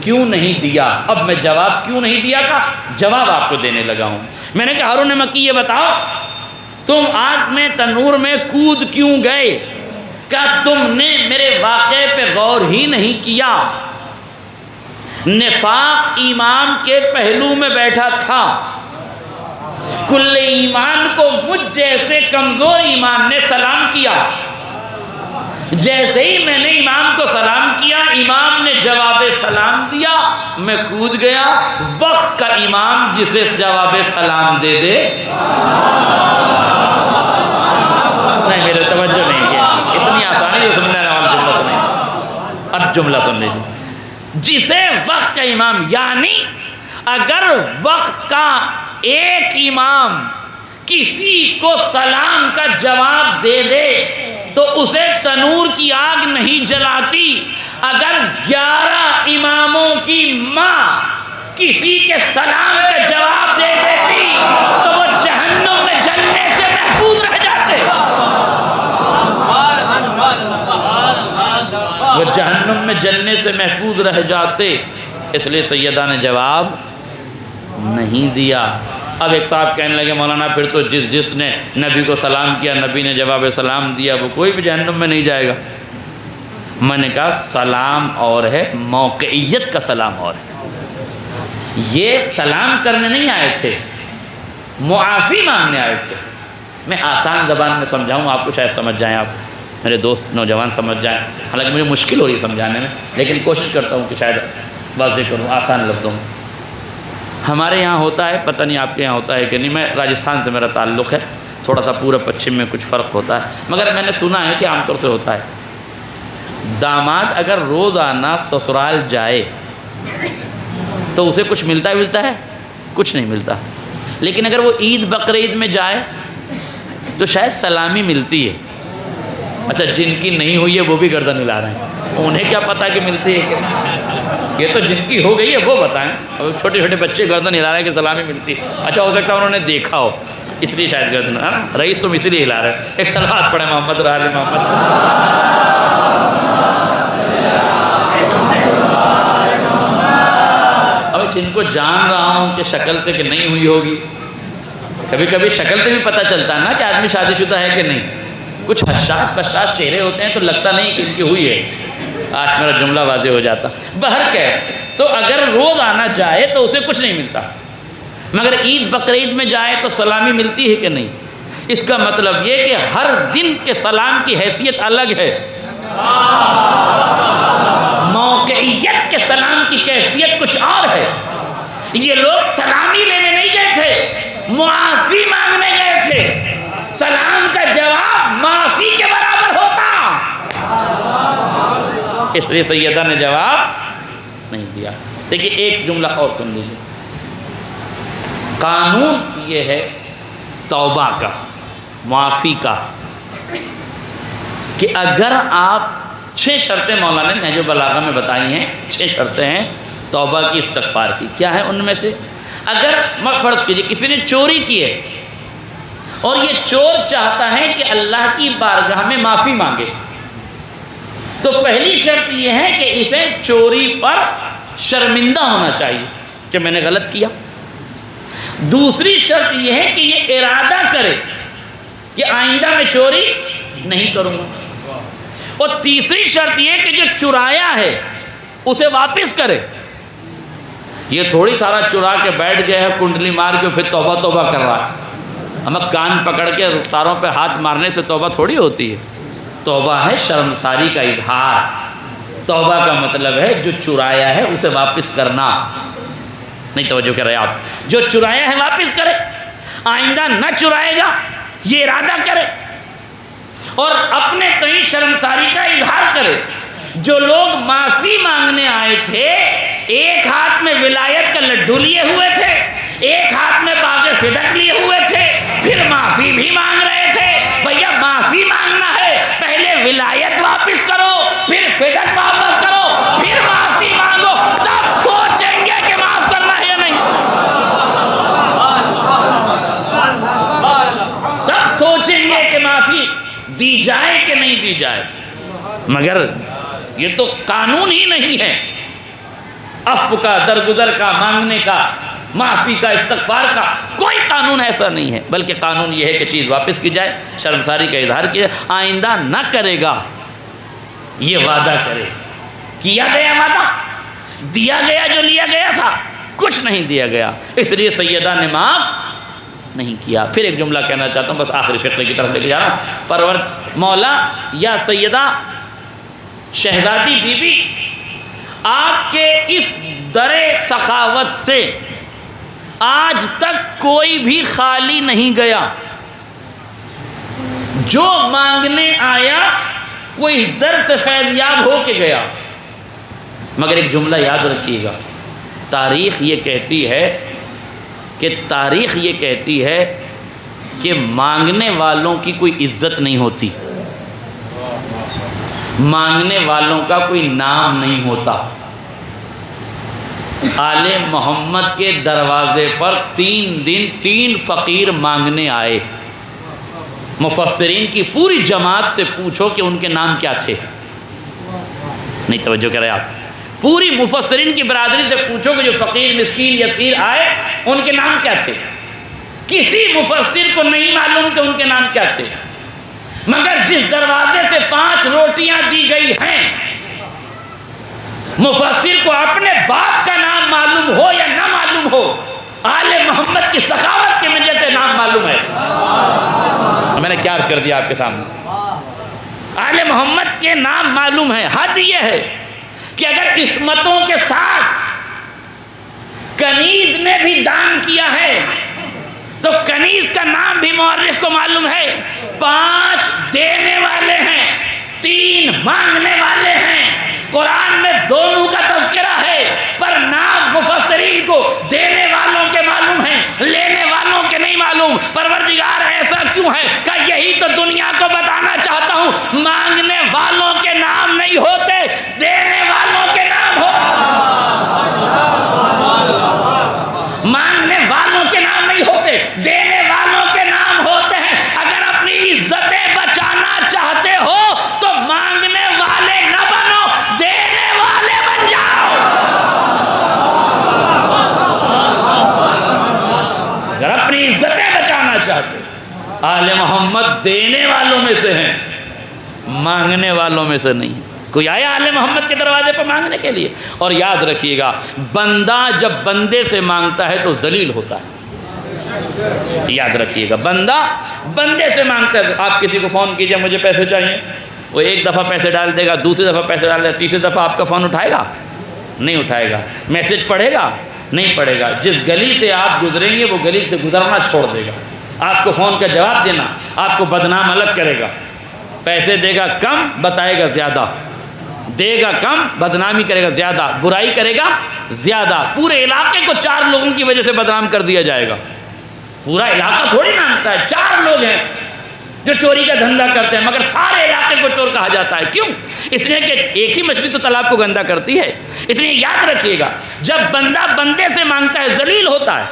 کیوں نہیں دیا؟ اب میں جواب کیوں نہیں دیا کا جواب آپ کو دینے لگا ہوں۔ میں نے کہا ہارون مکی یہ بتاؤ تم آگ میں تنور میں کود کیوں گئے؟ کیا تم نے میرے واقعے پہ غور ہی نہیں کیا؟ نفاق ایمان کے پہلو میں بیٹھا تھا، کل ایمان کو مجھ جیسے کمزور ایمان نے سلام کیا۔ جیسے ہی میں نے امام کو سلام کیا، امام نے جواب سلام دیا، میں کود گیا۔ وقت کا امام جسے جواب سلام دے دے، نہیں میرے توجہ نہیں کیا، اتنی آسانی جو سمجھنے والا جملہ تو نہیں۔ اب جملہ سن لیجیے، جسے وقت کا امام، یعنی اگر وقت کا ایک امام کسی کو سلام کا جواب دے دے تو اسے تنور کی آگ نہیں جلاتی۔ اگر 11 اماموں کی ماں کسی کے سلام کا جواب دے دیتی تو وہ جہنم میں جلنے سے محفوظ رہ جاتے، وہ جہنم میں جلنے سے محفوظ رہ جاتے۔ اس لیے سیدہ نے جواب نہیں دیا۔ اب ایک صاحب کہنے لگے مولانا پھر تو جس نے نبی کو سلام کیا، نبی نے جواب سلام دیا، وہ کوئی بھی جہنم میں نہیں جائے گا۔ میں نے کہا سلام اور ہے، موقعیت کا سلام اور ہے۔ یہ سلام کرنے نہیں آئے تھے، معافی مانگنے آئے تھے۔ میں آسان زبان میں سمجھاؤں، آپ کو شاید سمجھ جائیں، آپ میرے دوست نوجوان سمجھ جائیں، حالانکہ مجھے مشکل ہو رہی ہے سمجھانے میں، لیکن کوشش کرتا ہوں کہ شاید واضح کروں آسان لفظوں میں۔ ہمارے یہاں ہوتا ہے، پتہ نہیں آپ کے یہاں ہوتا ہے کہ نہیں، میں راجستھان سے میرا تعلق ہے، تھوڑا سا پورے پچھم میں کچھ فرق ہوتا ہے، مگر میں نے سنا ہے کہ عام طور سے ہوتا ہے، داماد اگر روزانہ سسرال جائے تو اسے کچھ ملتا ہے؟ کچھ نہیں ملتا، لیکن اگر وہ عید بقرعید میں جائے تو شاید سلامی ملتی ہے۔ اچھا، جن کی نہیں ہوئی ہے وہ بھی گردن ہلا رہے ہیں، انہیں کیا پتہ کہ ملتی ہے کہ، یہ تو جن کی ہو گئی ہے وہ بتائیں، اور چھوٹے چھوٹے بچے گردن ہلا رہے ہیں کہ سلامی ملتی ہے۔ اچھا، ہو سکتا ہے انہوں نے دیکھا ہو، اس لیے شاید گردن، ہے نا رئیس تم اسی لیے ہلا رہے ہیں۔ ایک صلوات پڑھیں محمد اور آل محمد۔ جن کو جان رہا ہوں کہ شکل سے کہ نہیں ہوئی ہوگی، کبھی کبھی شکل سے بھی پتہ چلتا ہے نا کہ آدمی شادی شدہ ہے کہ نہیں، کچھ حشاش بشاش چہرے ہوتے ہیں تو لگتا نہیں کہ ان کی ہوئی ہے۔ آج میرا جملہ واضح ہو جاتا۔ بہرکیف تو اگر روز آنا جائے تو اسے کچھ نہیں ملتا، مگر عید بقرعید میں جائے تو سلامی ملتی ہے کہ نہیں؟ اس کا مطلب یہ کہ ہر دن کے سلام کی حیثیت الگ ہے، موقعیت کے سلام کی کیفیت کچھ اور ہے۔ یہ لوگ سلامی لینے نہیں گئے تھے، معافی مانگنے گئے تھے۔ سلام کا جواب معافی کے برابر ہوتا، اس لیے سیدہ نے جواب نہیں دیا۔ دیکھیے ایک جملہ اور سن لیجیے، قانون یہ ہے توبہ کا، معافی کا، کہ اگر آپ 6 شرطیں مولانا نے نہج البلاغہ میں بتائی ہیں، 6 شرطیں ہیں توبہ کی، استغفار کی۔ کیا ہے ان میں سے؟ اگر فرض کیجئے کسی نے چوری کی ہے اور یہ چور چاہتا ہے کہ اللہ کی بارگاہ میں معافی مانگے، تو پہلی شرط یہ ہے کہ اسے چوری پر شرمندہ ہونا چاہیے کہ میں نے غلط کیا۔ دوسری شرط یہ ہے کہ یہ ارادہ کرے کہ آئندہ میں چوری نہیں کروں گا، اور تیسری شرط یہ کہ جو چرایا ہے اسے واپس کرے۔ یہ تھوڑی سارا چرا کے بیٹھ گئے ہے کنڈلی مار کے پھر توبہ توبہ کر رہا ہے، ہمیں کان پکڑ کے ساروں پہ ہاتھ مارنے سے توبہ تھوڑی ہوتی ہے۔ توبہ ہے شرمساری کا اظہار، توبہ کا مطلب ہے جو چرایا ہے اسے واپس کرنا۔ نہیں توجہ کر رہے آپ؟ جو چرایا ہے واپس کرے، آئندہ نہ چرائے گا یہ ارادہ کرے، اور اپنے کہیں شرمساری کا اظہار کرے۔ جو لوگ معافی مانگنے آئے تھے ایک ہاتھ میں ولایت کا لڈو لیے ہوئے تھے، ایک ہاتھ میں باغ فدق لیے ہوئے تھے، پھر معافی بھی مانگ رہے تھے۔ بھیا معافی مانگنا ہے، پہلے ولایت واپس کرو، پھر فدق واپس کرو، پھر معافی مانگو، تب سوچیں گے کہ معاف کرنا ہے یا نہیں، تب سوچیں گے کہ معافی دی جائے کہ نہیں دی جائے۔ مگر یہ تو قانون ہی نہیں ہے، عفو کا، درگزر کا، مانگنے کا، معافی کا، استغفار کا کوئی قانون ایسا نہیں ہے، بلکہ قانون یہ ہے کہ چیز واپس کی جائے، شرمساری کا اظہار کیا جائے، آئندہ نہ کرے گا یہ وعدہ کرے۔ کیا گیا وعدہ، دیا گیا جو لیا گیا تھا، کچھ نہیں دیا گیا، اس لیے سیدہ نے معاف نہیں کیا۔ پھر ایک جملہ کہنا چاہتا ہوں، بس آخری فقرے کی طرف لے کے جا رہا ہوں۔ مولا یا سیدہ شہزادی بی بی، آپ کے اس در سخاوت سے آج تک کوئی بھی خالی نہیں گیا، جو مانگنے آیا وہ اس در سے فیضیاب ہو کے گیا۔ مگر ایک جملہ یاد رکھیے گا، تاریخ یہ کہتی ہے کہ مانگنے والوں کی کوئی عزت نہیں ہوتی، مانگنے والوں کا کوئی نام نہیں ہوتا۔ آل محمد کے دروازے پر 3 دن 3 فقیر مانگنے آئے۔ مفسرین کی پوری جماعت سے پوچھو کہ ان کے نام کیا تھے، نہیں توجہ کرے آپ، پوری مفسرین کی برادری سے پوچھو کہ جو فقیر مسکین یسیر آئے ان کے نام کیا تھے، کسی مفسر کو نہیں معلوم کہ ان کے نام کیا تھے۔ مگر جس دروازے سے 5 روٹیاں دی گئی ہیں، مفسر کو اپنے باپ کا نام معلوم ہو یا نہ معلوم معلوم ہو، آل محمد کی سخاوت کی وجہ سے نام معلوم ہے۔ میں نے کیا عرض کر دیا آپ کے سامنے، آل محمد کے نام معلوم ہے۔ حد یہ ہے کہ اگر عصمتوں کے ساتھ کنیز نے بھی دان کیا ہے تو کنیز کا نام بھی مورخ کو معلوم ہے۔ 5 دینے والے ہیں، 3 مانگنے والے ہیں۔ قرآن میں دونوں کا تذکرہ ہے، پر نام مفسرین کو دینے والوں کے معلوم ہیں، لینے والوں کے نہیں معلوم۔ پروردگار ایسا کیوں ہے کہ یہی تو دنیا کو بتانا چاہتا ہوں، مانگنے والوں کے نام نہیں ہوتے، دینے والوں کے نام ہوتے۔ مانگنے والوں کے نام نہیں ہوتے، دینے والوں کے نام ہوتے ہیں۔ اگر اپنی عزتیں بچانا چاہتے ہو تو مانگنے والے نہ بنو، دینے والے بن جاؤ۔ اگر اپنی عزتیں بچانا چاہتے ہو، آل محمد دینے والوں میں سے ہیں، مانگنے والوں میں سے نہیں۔ کوئی آیا آل محمد کے دروازے پر مانگنے کے لیے؟ اور یاد رکھیے گا، بندہ جب بندے سے مانگتا ہے تو ذلیل ہوتا ہے۔ یاد رکھیے گا، بندہ بندے سے مانگتا ہے۔ آپ کسی کو فون کیجئے مجھے پیسے چاہیے، وہ ایک دفعہ پیسے ڈال دے گا، دوسری دفعہ پیسے ڈال دے گا، تیسری دفعہ آپ کا فون اٹھائے گا؟ نہیں اٹھائے گا۔ میسج پڑھے گا؟ نہیں پڑھے گا۔ جس گلی سے آپ گزریں گے وہ گلی سے گزرنا چھوڑ دے گا۔ آپ کو فون کا جواب دینا، آپ کو بدنام الگ کرے گا۔ پیسے دے گا کم، بتائے گا زیادہ، دے گا کم، بدنامی کرے گا زیادہ، برائی کرے گا زیادہ۔ پورے علاقے کو 4 لوگوں کی وجہ سے بدنام کر دیا جائے گا۔ پورا علاقہ تھوڑی مانگتا ہے، 4 لوگ ہیں جو چوری کا دھندا کرتے ہیں، مگر سارے علاقے کو چور کہا جاتا ہے۔ کیوں؟ اس لیے کہ ایک ہی مچھلی تو تالاب کو گندا کرتی ہے۔ اس لیے یاد رکھیے گا، جب بندہ بندے سے مانگتا ہے ذلیل ہوتا ہے،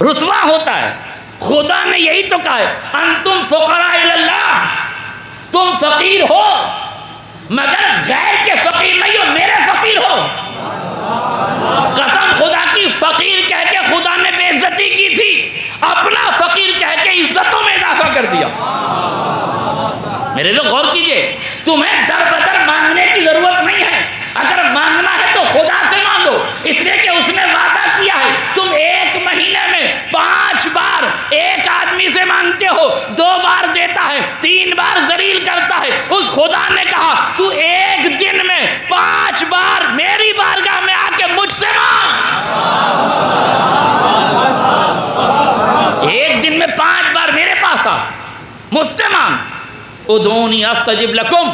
رسوا ہوتا ہے۔ خدا نے یہی تو کہا ہے، انتم فقراء الی اللہ، تم فقیر ہو مگر غیر کے فقیر نہیں ہو، میرے فقیر ہو۔ قسم خدا کی، فقیر کہہ کے خدا نے بے عزتی کی تھی، اپنا فقیر کہہ کے عزتوں میں اضافہ کر دیا۔ میرے تو غور کیجئے، تمہیں در بدر مانگنے کی ضرورت نہیں ہے۔ اگر مانگنا ہے تو خدا سے مانگو، اس لیے کہ اس نے وعدہ کیا ہے، تم 1 مہینے میں 5 بار ایک آدمی سے مانگتے ہو، 2 بار دیتا ہے، 3 بار ذلیل کرتا ہے۔ اس خدا نے کہا تو 1 دن میں 5 بار میری بارگاہ میں آ کے مجھ سے مانگ۔ 1 دن میں 5 بار میرے پاس آ، مجھ سے مانگ۔ ادعونی استجب لکم،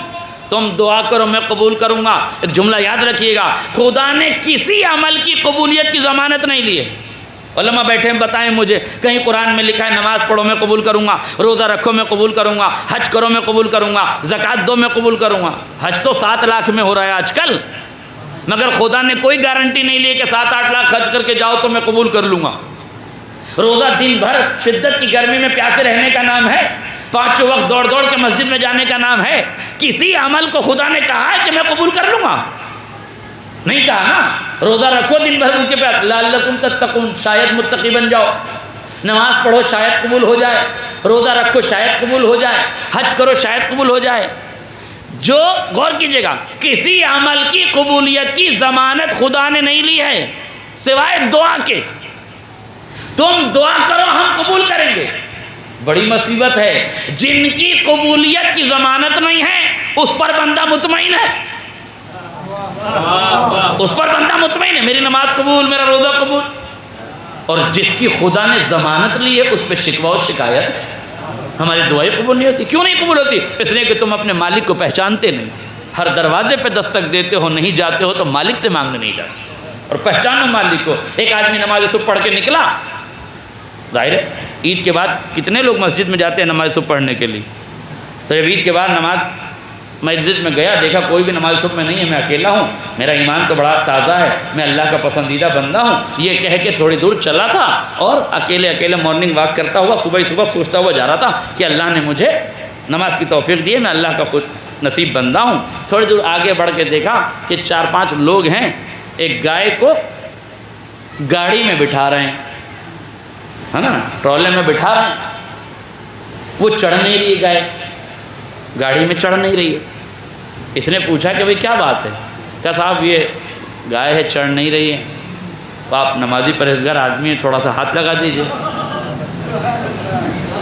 تم دعا کرو میں قبول کروں گا۔ ایک جملہ یاد رکھیے گا، خدا نے کسی عمل کی قبولیت کی ضمانت نہیں لی ہے۔ علماء بیٹھے ہیں، بتائیں مجھے کہیں قرآن میں لکھا ہے نماز پڑھو میں قبول کروں گا، روزہ رکھو میں قبول کروں گا، حج کرو میں قبول کروں گا، زکوٰۃ دو میں قبول کروں گا۔ حج تو 7 لاکھ میں ہو رہا ہے آج کل، مگر خدا نے کوئی گارنٹی نہیں لی کہ 7-8 لاکھ خرچ کر کے جاؤ تو میں قبول کر لوں گا۔ روزہ دن بھر شدت کی گرمی میں پیاسے رہنے کا نام ہے، 5 وقت دوڑ دوڑ کے مسجد میں جانے کا نام ہے۔ کسی عمل کو خدا نے کہا ہے کہ میں قبول کر لوں گا؟ نہیں کہا نا۔ روزہ رکھو دن بھر بھوکے پیاسے، لعلکم تتقون، شاید متقی بن جاؤ۔ نماز پڑھو شاید قبول ہو جائے، روزہ رکھو شاید قبول ہو جائے، حج کرو شاید قبول ہو جائے۔ جو غور کیجئے گا، کسی عمل کی قبولیت کی ضمانت خدا نے نہیں لی ہے سوائے دعا کے۔ تم دعا کرو ہم قبول کریں گے۔ بڑی مصیبت ہے جن کی قبولیت کی ضمانت نہیں ہے، اس پر بندہ مطمئن ہے، اس پر بندہ مطمئن ہے میری نماز قبول، میرا روزہ قبول۔ اور جس کی خدا نے ضمانت لی ہے اس پہ شکوہ و شکایت ہے، ہماری دعائیں قبول نہیں ہوتی۔ کیوں نہیں قبول ہوتی؟ اس لیے کہ تم اپنے مالک کو پہچانتے نہیں۔ ہر دروازے پہ دستک دیتے ہو، نہیں جاتے ہو تو مالک سے مانگنے نہیں جاتے، اور پہچانو مالک کو۔ ایک آدمی نماز صبح پڑھ کے نکلا، ظاہر ہے عید کے بعد کتنے لوگ مسجد میں جاتے ہیں نماز صبح پڑھنے کے لیے، تو جب عید کے بعد نماز مسجد میں گیا، دیکھا کوئی بھی نماز صبح میں نہیں ہے، میں اکیلا ہوں، میرا ایمان تو بڑا تازہ ہے، میں اللہ کا پسندیدہ بندہ ہوں، یہ کہہ کے تھوڑی دور چلا تھا اور اکیلے مارننگ واک کرتا ہوا صبح سوچتا ہوا جا رہا تھا کہ اللہ نے مجھے نماز کی توفیق دی ہے، میں اللہ کا خود نصیب بندہ ہوں۔ تھوڑی دور آگے بڑھ کے دیکھا کہ 4-5 لوگ ہیں، ایک گائے کو گاڑی میں بٹھا رہے ہیں، ہے نا، ٹرولے میں بٹھا رہے ہیں، وہ چڑھ نہیں رہی گائے، گاڑی میں چڑھ نہیں رہی ہے۔ اس نے پوچھا کہ بھئی کیا بات ہے؟ کہا صاحب یہ گائے ہے چڑھ نہیں رہی ہے۔ تو آپ نمازی پرہیزگار آدمی ہیں، تھوڑا سا ہاتھ لگا دیجئے۔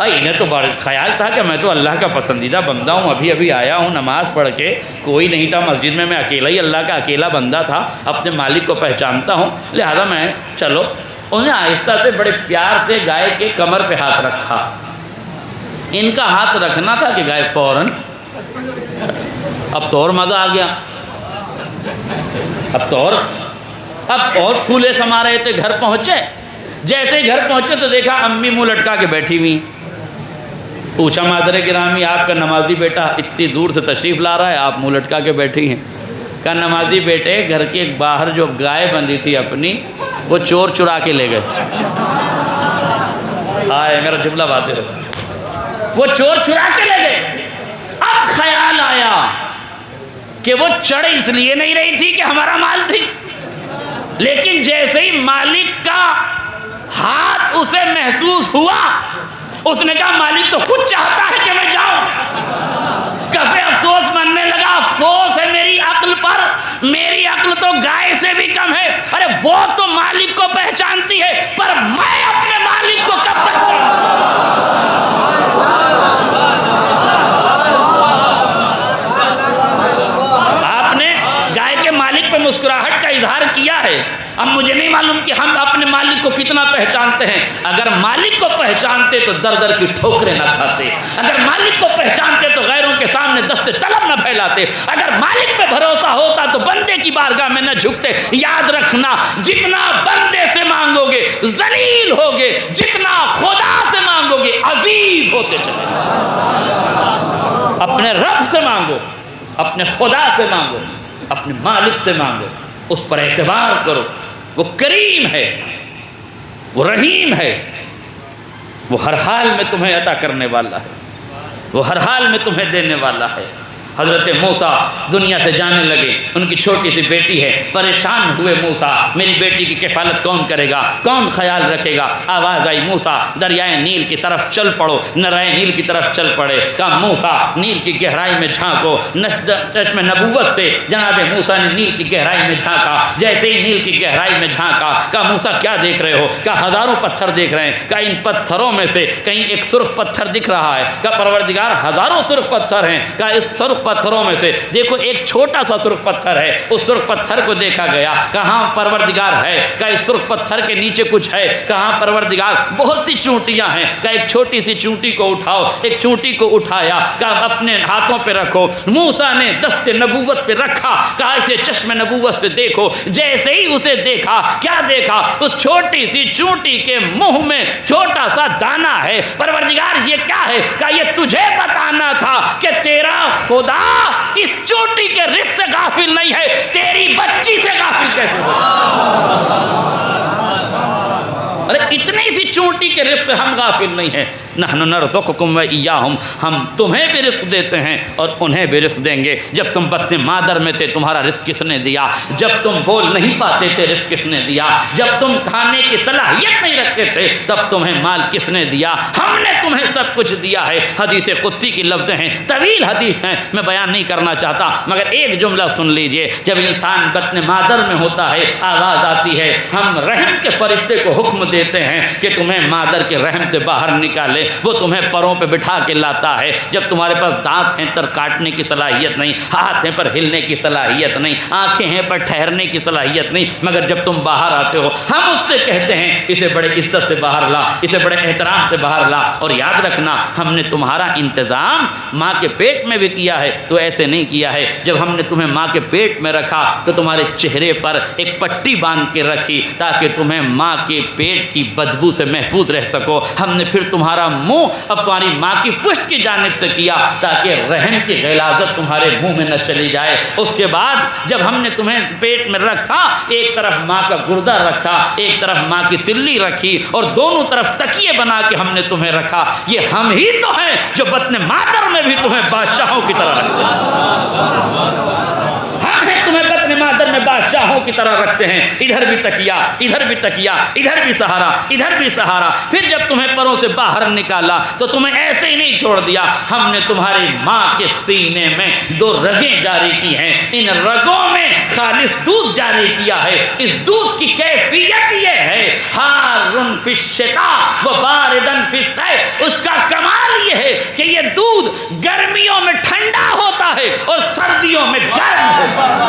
انہیں تو بڑا خیال تھا کہ میں تو اللہ کا پسندیدہ بندہ ہوں، ابھی آیا ہوں نماز پڑھ کے، کوئی نہیں تھا مسجد میں اکیلا ہی اللہ کا اکیلا بندہ تھا، اپنے مالک کو پہچانتا ہوں، لہذا میں چلو۔ انہیں آہستہ سے بڑے پیار سے گائے کے کمر پہ ہاتھ رکھا۔ ان کا ہاتھ رکھنا تھا کہ گائے فوراً، اب تو اور مزہ آ گیا، اب اور پھولے سما رہے تھے۔ گھر پہنچے، جیسے ہی گھر پہنچے تو دیکھا امی منہ لٹکا کے بیٹھی ہوئی۔ پوچھا معذر گرامی آپ کا نمازی بیٹا اتنی دور سے تشریف لا رہا ہے، آپ منہ لٹکا کے بیٹھی ہیں؟ کہا نمازی بیٹے گھر کے باہر جو گائے بندھی تھی اپنی، وہ چور چرا کے لے گئے۔ ہائے میرا جملہ باتیں رہا، وہ چور چرا کے لے گئے۔ اب خیال آیا کہ وہ چڑھ اس لیے نہیں رہی تھی کہ ہمارا مال تھی، لیکن جیسے ہی مالک کا ہاتھ اسے محسوس ہوا، اس نے کہا مالک تو خود چاہتا ہے کہ میں جاؤں۔ کبھی افسوس مننے لگا، افسوس ہے میری عقل پر، میری عقل تو گائے سے بھی کم ہے۔ ارے وہ تو مالک کو پہچانتی ہے، پر میں اپنے مالک کو کب پہچانوں؟ آپ نے گائے کے مالک پہ مسکراہٹ کا اظہار کیا ہے۔ اب مجھے نہیں معلوم کہ ہم اپنے مالک کو کتنا پہچانتے ہیں۔ اگر مالک کو پہچانتے تو در در کی ٹھوکریں نہ کھاتے، اگر مالک کو پہچانتے تو غیروں کے سامنے دست طلب نہ پھیلاتے، اگر مالک پہ بھروسہ ہوتا تو بندے کی بارگاہ میں نہ جھکتے۔ یاد رکھنا، جتنا بندے سے مانگو گے ذلیل ہوگے، جتنا خدا سے مانگو گے عزیز ہوتے چلے گے۔ اپنے رب سے مانگو، اپنے خدا سے مانگو، اپنے مالک سے مانگو، اس پر اعتبار کرو۔ وہ کریم ہے، وہ رحیم ہے، وہ ہر حال میں تمہیں عطا کرنے والا ہے، وہ ہر حال میں تمہیں دینے والا ہے۔ حضرت موسیٰ دنیا سے جانے لگے، ان کی چھوٹی سی بیٹی ہے، پریشان ہوئے موسیٰ، میری بیٹی کی کفالت کون کرے گا، کون خیال رکھے گا؟ آواز آئی موسیٰ دریائے نیل کی طرف چل پڑو۔ درائے نیل کی طرف چل پڑے، کہا موسیٰ نیل کی گہرائی میں جھانکو۔ چشم نبوت سے جناب موسیٰ نے نیل کی گہرائی میں جھانکا۔ جیسے ہی نیل کی گہرائی میں جھانکا، کہا موسیٰ کیا دیکھ رہے ہو؟ کہا ہزاروں پتھر دیکھ رہے ہیں۔ کہا ان پتھروں میں سے کہیں ایک سرخ پتھر دکھ رہا ہے؟ کہا پروردگار ہزاروں سرخ پتھر ہیں۔ کہا اس سرخ پتھروں میں سے دیکھو ایک چھوٹا سا سرخ پتھر ہے۔ اس سرخ پتھر کو دیکھا گیا، کہاں پروردگار ہے؟ کہا اس سرخ پتھر کے نیچے کچھ ہے؟ کہاں پروردگار؟ بہت سی چونٹیاں ہیں۔ کہا ایک چھوٹی سی چونٹی کو اٹھاؤ۔ ایک چونٹی کو اٹھایا، کہا اپنے ہاتھوں پہ رکھو۔ موسیٰ نے دست نبوت پہ رکھا، کہا اسے چشم نبوت سے دیکھو۔ جیسے ہی اسے دیکھا، کیا دیکھا؟ اس چھوٹی سی چونٹی کے منہ میں چھوٹا سا دانہ ہے۔ پروردگار یہ کیا ہے؟ کہا یہ تجھے بتانا تھا کہ تیرا خدا اس چوٹی کے رزق سے غافل نہیں ہے، تیری بچی سے غافل کیسے ہو؟ ارے اتنی سی چونٹی کے رزق سے ہم غافل نہیں ہیں۔ نحن نرزقکم و ایاہم، ہم تمہیں بھی رزق دیتے ہیں اور انہیں بھی رزق دیں گے۔ جب تم بطن مادر میں تھے تمہارا رزق کس نے دیا؟ جب تم بول نہیں پاتے تھے رزق کس نے دیا؟ جب تم کھانے کی صلاحیت نہیں رکھتے تھے تب تمہیں مال کس نے دیا؟ ہم نے تمہیں سب کچھ دیا ہے۔ حدیث قدسی کی لفظ ہیں، طویل حدیث ہیں، میں بیان نہیں کرنا چاہتا، مگر ایک جملہ سن لیجئے۔ جب انسان بطن مادر میں ہوتا ہے آواز آتی ہے، ہم رحم کے فرشتے کو حکم دیتے ہیں کہ تمہیں مادر کے رحم سے باہر نکالے۔ وہ تمہیں پروں پہ بٹھا کے لاتا ہے۔ جب تمہارے پاس دانت ہیں پر کاٹنے کی صلاحیت نہیں، ہاتھ ہیں پر ہلنے کی صلاحیت نہیں، آنکھیں ہیں پر ٹھہرنے کی صلاحیت نہیں، مگر جب تم باہر آتے ہو ہم اس سے کہتے ہیں اسے بڑے عزت سے باہر لا، اسے بڑے احترام سے باہر لا۔ اور یاد رکھنا ہم نے تمہارا انتظام ماں کے پیٹ میں بھی کیا ہے، تو ایسے نہیں کیا ہے جب ہم نے تمہیں ماں کے پیٹ میں رکھا تو تمہارے چہرے پر ایک پٹی باندھ کے رکھی تاکہ تمہیں ماں کے پیٹ کی بدبو سے محفوظ رہ سکو۔ ہم نے پھر تمہارا منہ اب تمہاری ماں کی پشت کی جانب سے کیا تاکہ رحم کی غلاظت تمہارے منہ میں نہ چلی جائے۔ اس کے بعد جب ہم نے تمہیں پیٹ میں رکھا، ایک طرف ماں کا گردہ رکھا، ایک طرف ماں کی تلی رکھی، اور دونوں طرف تکیے بنا کے ہم نے تمہیں رکھا۔ یہ ہم ہی تو ہیں جو بطن مادر میں بھی تمہیں بادشاہوں کی طرح رکھتے ہیں۔ ہم ہیں تمہیں بطن مادر میں بادشاہوں کی طرح رکھتے ہیں، ادھر بھی تکیا، ادھر بھی تکیا، ادھر بھی سہارا، ادھر بھی سہارا۔ پھر جب تمہیں پروں سے باہر نکالا تو تمہیں ایسے ہی نہیں چھوڑ دیا، ہم نے تمہاری ماں کے سینے میں 2 رگیں جاری کی ہیں، ان رگوں میں خالص دودھ جاری کیا ہے۔ اس دودھ کی کیفیت یہ ہے حارٌ فی الشتاء و باردٌ فی الصیف، اس کا کمال یہ ہے کہ یہ دودھ گرمیوں میں ٹھنڈا ہوتا ہے اور سردیوں میں گرم ہوتا ہے۔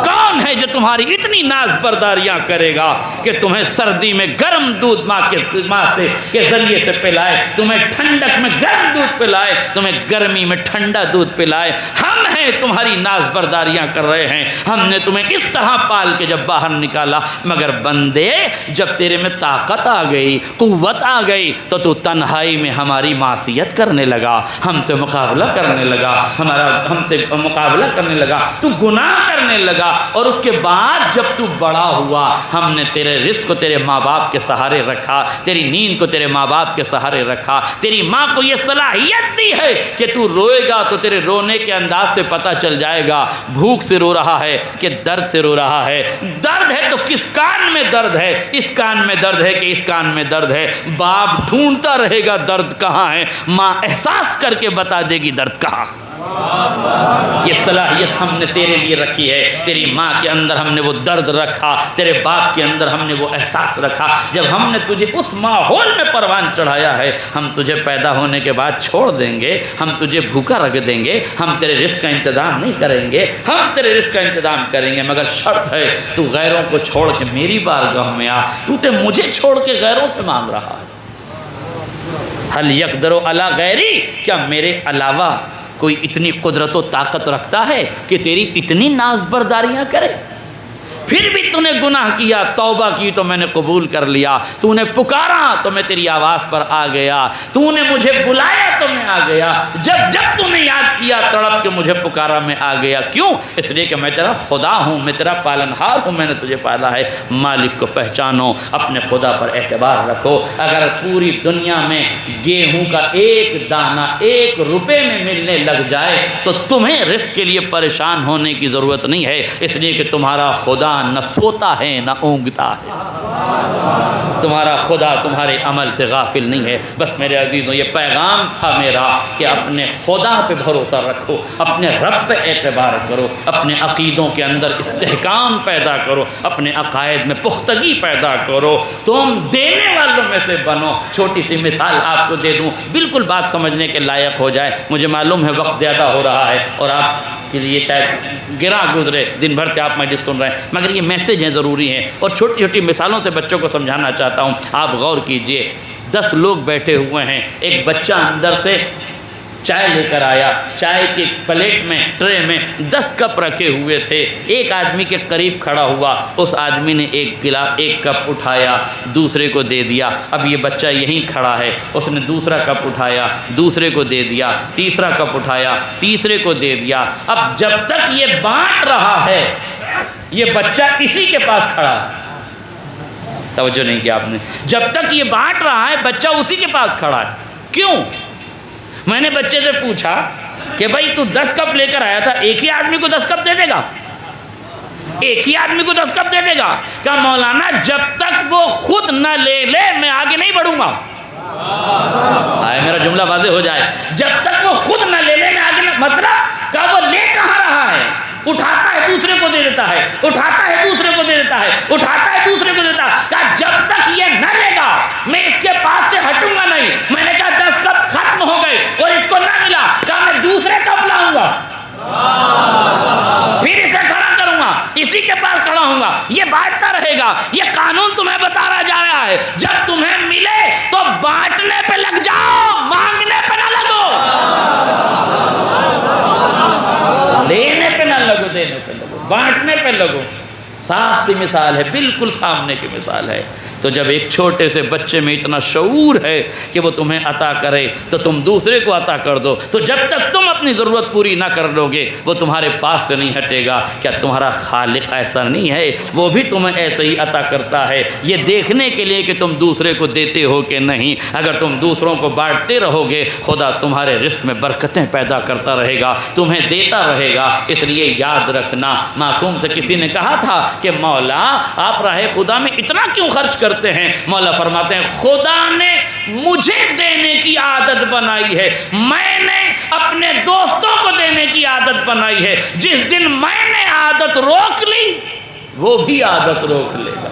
کون ہے جو تمہاری اتنی ناز برداریاں کرے گا کہ تمہیں سردی میں گرم دودھ ماں کے ذریعے سے پلائے، تمہیں ٹھنڈک میں گرم دودھ پلائے، تمہیں گرمی میں ٹھنڈا دودھ پلائے؟ ہم ہیں تمہاری ناز برداریاں کر رہے ہیں، ہم نے تمہیں اس طرح پال کے جب باہر نکالا۔ مگر بندے جب تیرے میں طاقت آ گئی، قوت آ گئی، تو تنہائی میں ہماری معصیت کرنے لگا، ہم سے مقابلہ کرنے لگا، ہم سے مقابلہ کرنے لگا، تو گناہ کرنے لگا۔ اور اس کے بعد جب تو بڑا ہوا، ہم نے تیرے رزق کو تیرے ماں باپ کے سہارے رکھا، تیری نیند کو تیرے ماں باپ کے سہارے رکھا، تیری ماں کو یہ صلاحیت دی ہے کہ تو روئے گا تو تیرے رونے کے انداز سے پتہ چل جائے گا بھوک سے رو رہا ہے کہ درد سے رو رہا ہے۔ درد ہے تو کس کان میں درد ہے، اس کان میں درد ہے کہ اس کان میں درد ہے۔ باپ ڈھونڈتا رہے گا درد کہاں ہے، ماں احساس کر کے بتا دے گی درد کہاں۔ یہ صلاحیت ہم نے تیرے لیے رکھی ہے، تیری ماں کے اندر ہم نے وہ درد رکھا، تیرے باپ کے اندر ہم نے وہ احساس رکھا۔ جب ہم نے تجھے اس ماحول میں پروان چڑھایا ہے، ہم تجھے پیدا ہونے کے بعد چھوڑ دیں گے، ہم تجھے بھوکا رکھ دیں گے، ہم تیرے رزق کا انتظام نہیں کریں گے، ہم تیرے رزق کا انتظام کریں گے، مگر شرط ہے تو غیروں کو چھوڑ کے میری بارگاہ میں آ۔ تو مجھے چھوڑ کے غیروں سے مانگ رہا ہے۔ هل يقدر علی غیری، کیا میرے علاوہ کوئی اتنی قدرت و طاقت رکھتا ہے کہ تیری اتنی ناز برداریاں کرے؟ پھر بھی تو نے گناہ کیا، توبہ کی تو میں نے قبول کر لیا، تو نے پکارا تو میں تیری آواز پر آ گیا، تو نے مجھے بلایا تو میں آ گیا، جب تو نے یاد کیا تڑپ کے مجھے پکارا میں آ گیا۔ کیوں؟ اس لیے کہ میں تیرا خدا ہوں، میں تیرا پالنہار ہوں، میں نے تجھے پالا ہے۔ مالک کو پہچانو، اپنے خدا پر اعتبار رکھو۔ اگر پوری دنیا میں گیہوں کا 1 دانہ 1 روپے میں ملنے لگ جائے تو تمہیں رزق کے لیے پریشان ہونے کی ضرورت نہیں ہے، اس لیے کہ تمہارا خدا نہ سوتا ہے نہ اونگتا ہے، تمہارا خدا تمہارے عمل سے غافل نہیں ہے۔ بس میرے عزیزوں، یہ پیغام تھا میرا کہ اپنے خدا پہ بھروسہ رکھو، اپنے رب پہ اعتبار کرو، اپنے عقیدوں کے اندر استحکام پیدا کرو، اپنے عقائد میں پختگی پیدا کرو، تم دینے والوں میں سے بنو۔ چھوٹی سی مثال آپ کو دے دوں، بالکل بات سمجھنے کے لائق ہو جائے۔ مجھے معلوم ہے وقت زیادہ ہو رہا ہے اور آپ کے لیے شاید گراں گزرے، دن بھر سے آپ مجلس سن رہے ہیں، مگر یہ میسج ہیں، ضروری ہیں، اور چھوٹی چھوٹی مثالوں سے بچوں کو سمجھانا چاہتا ہوں۔ آپ غور کیجئے، 10 لوگ بیٹھے ہوئے ہیں، ایک بچہ اندر سے چائے لے کر آیا، چائے کی پلیٹ میں ٹرے میں 10 کپ رکھے ہوئے تھے۔ ایک آدمی کے قریب کھڑا ہوا، اس آدمی نے ایک کپ اٹھایا، دوسرے کو دے دیا۔ اب یہ بچہ یہیں کھڑا ہے، اس نے دوسرا کپ اٹھایا، دوسرے کو دے دیا، تیسرا کپ اٹھایا، تیسرے کو دے دیا۔ اب جب تک یہ بانٹ رہا ہے، یہ بچہ اسی کے پاس کھڑا ہے۔ توجہ نہیں کیا آپ نے؟ جب تک یہ بانٹ رہا ہے، بچہ اسی کے پاس کھڑا ہے۔ کیوں؟ میں نے بچے سے پوچھا کہ بھائی تو 10 کپ لے کر آیا تھا، ایک ہی آدمی کو 10 کپ دے دے گا؟ ایک ہی آدمی کو 10 کپ دے دے گا؟ کہا مولانا جب تک وہ خود نہ لے میں آگے نہیں بڑھوں گا۔ آئے میرا جملہ واضح ہو جائے، جب تک وہ خود نہ لے میں آگے نہیں، مطلب کہ وہ لے کہاں رہا ہے؟ اٹھاتا ہے دوسرے کو دے دیتا ہے، اٹھاتا ہے دوسرے کو دے دیتا ہے، اٹھاتا ہے دوسرے کو دیتا ہے۔ کہا جب تک یہ نہ لے گا میں اس کے پاس سے ہٹوں گا نہیں۔ میں نے کہا 10 کپ ختم ہو گئے اور اس کو نہ ملا، کہا میں دوسرے کپ لاؤں گا، پھر اسے کھڑا کروں گا، اسی کے پاس کھڑا ہوں گا، یہ بانٹتا رہے گا۔ یہ قانون تمہیں بتایا جا رہا ہے، جب تمہیں ملے تو بانٹنے پہ لگ جاؤ، مانگنے پہ نہ لگو، لینے پہ نہ لگو، دینے پہ لگو، بانٹنے پہ لگو۔ صاف سی مثال ہے، بالکل سامنے کی مثال ہے۔ تو جب ایک چھوٹے سے بچے میں اتنا شعور ہے کہ وہ تمہیں عطا کرے تو تم دوسرے کو عطا کر دو، تو جب تک تم اپنی ضرورت پوری نہ کر لو گے وہ تمہارے پاس سے نہیں ہٹے گا۔ کیا تمہارا خالق ایسا نہیں ہے؟ وہ بھی تمہیں ایسے ہی عطا کرتا ہے، یہ دیکھنے کے لیے کہ تم دوسرے کو دیتے ہو کہ نہیں۔ اگر تم دوسروں کو بانٹتے رہو گے خدا تمہارے رزق میں برکتیں پیدا کرتا رہے گا، تمہیں دیتا رہے گا۔ اس لیے یاد رکھنا، معصوم سے کسی نے کہا تھا کہ مولا آپ راہ خدا میں اتنا کیوں خرچ کرتے ہیں؟ مولا فرماتے ہیں خدا نے مجھے دینے کی عادت بنائی ہے، میں نے اپنے دوستوں کو دینے کی عادت بنائی ہے۔ جس دن میں نے عادت روک لی وہ بھی عادت روک لے گا،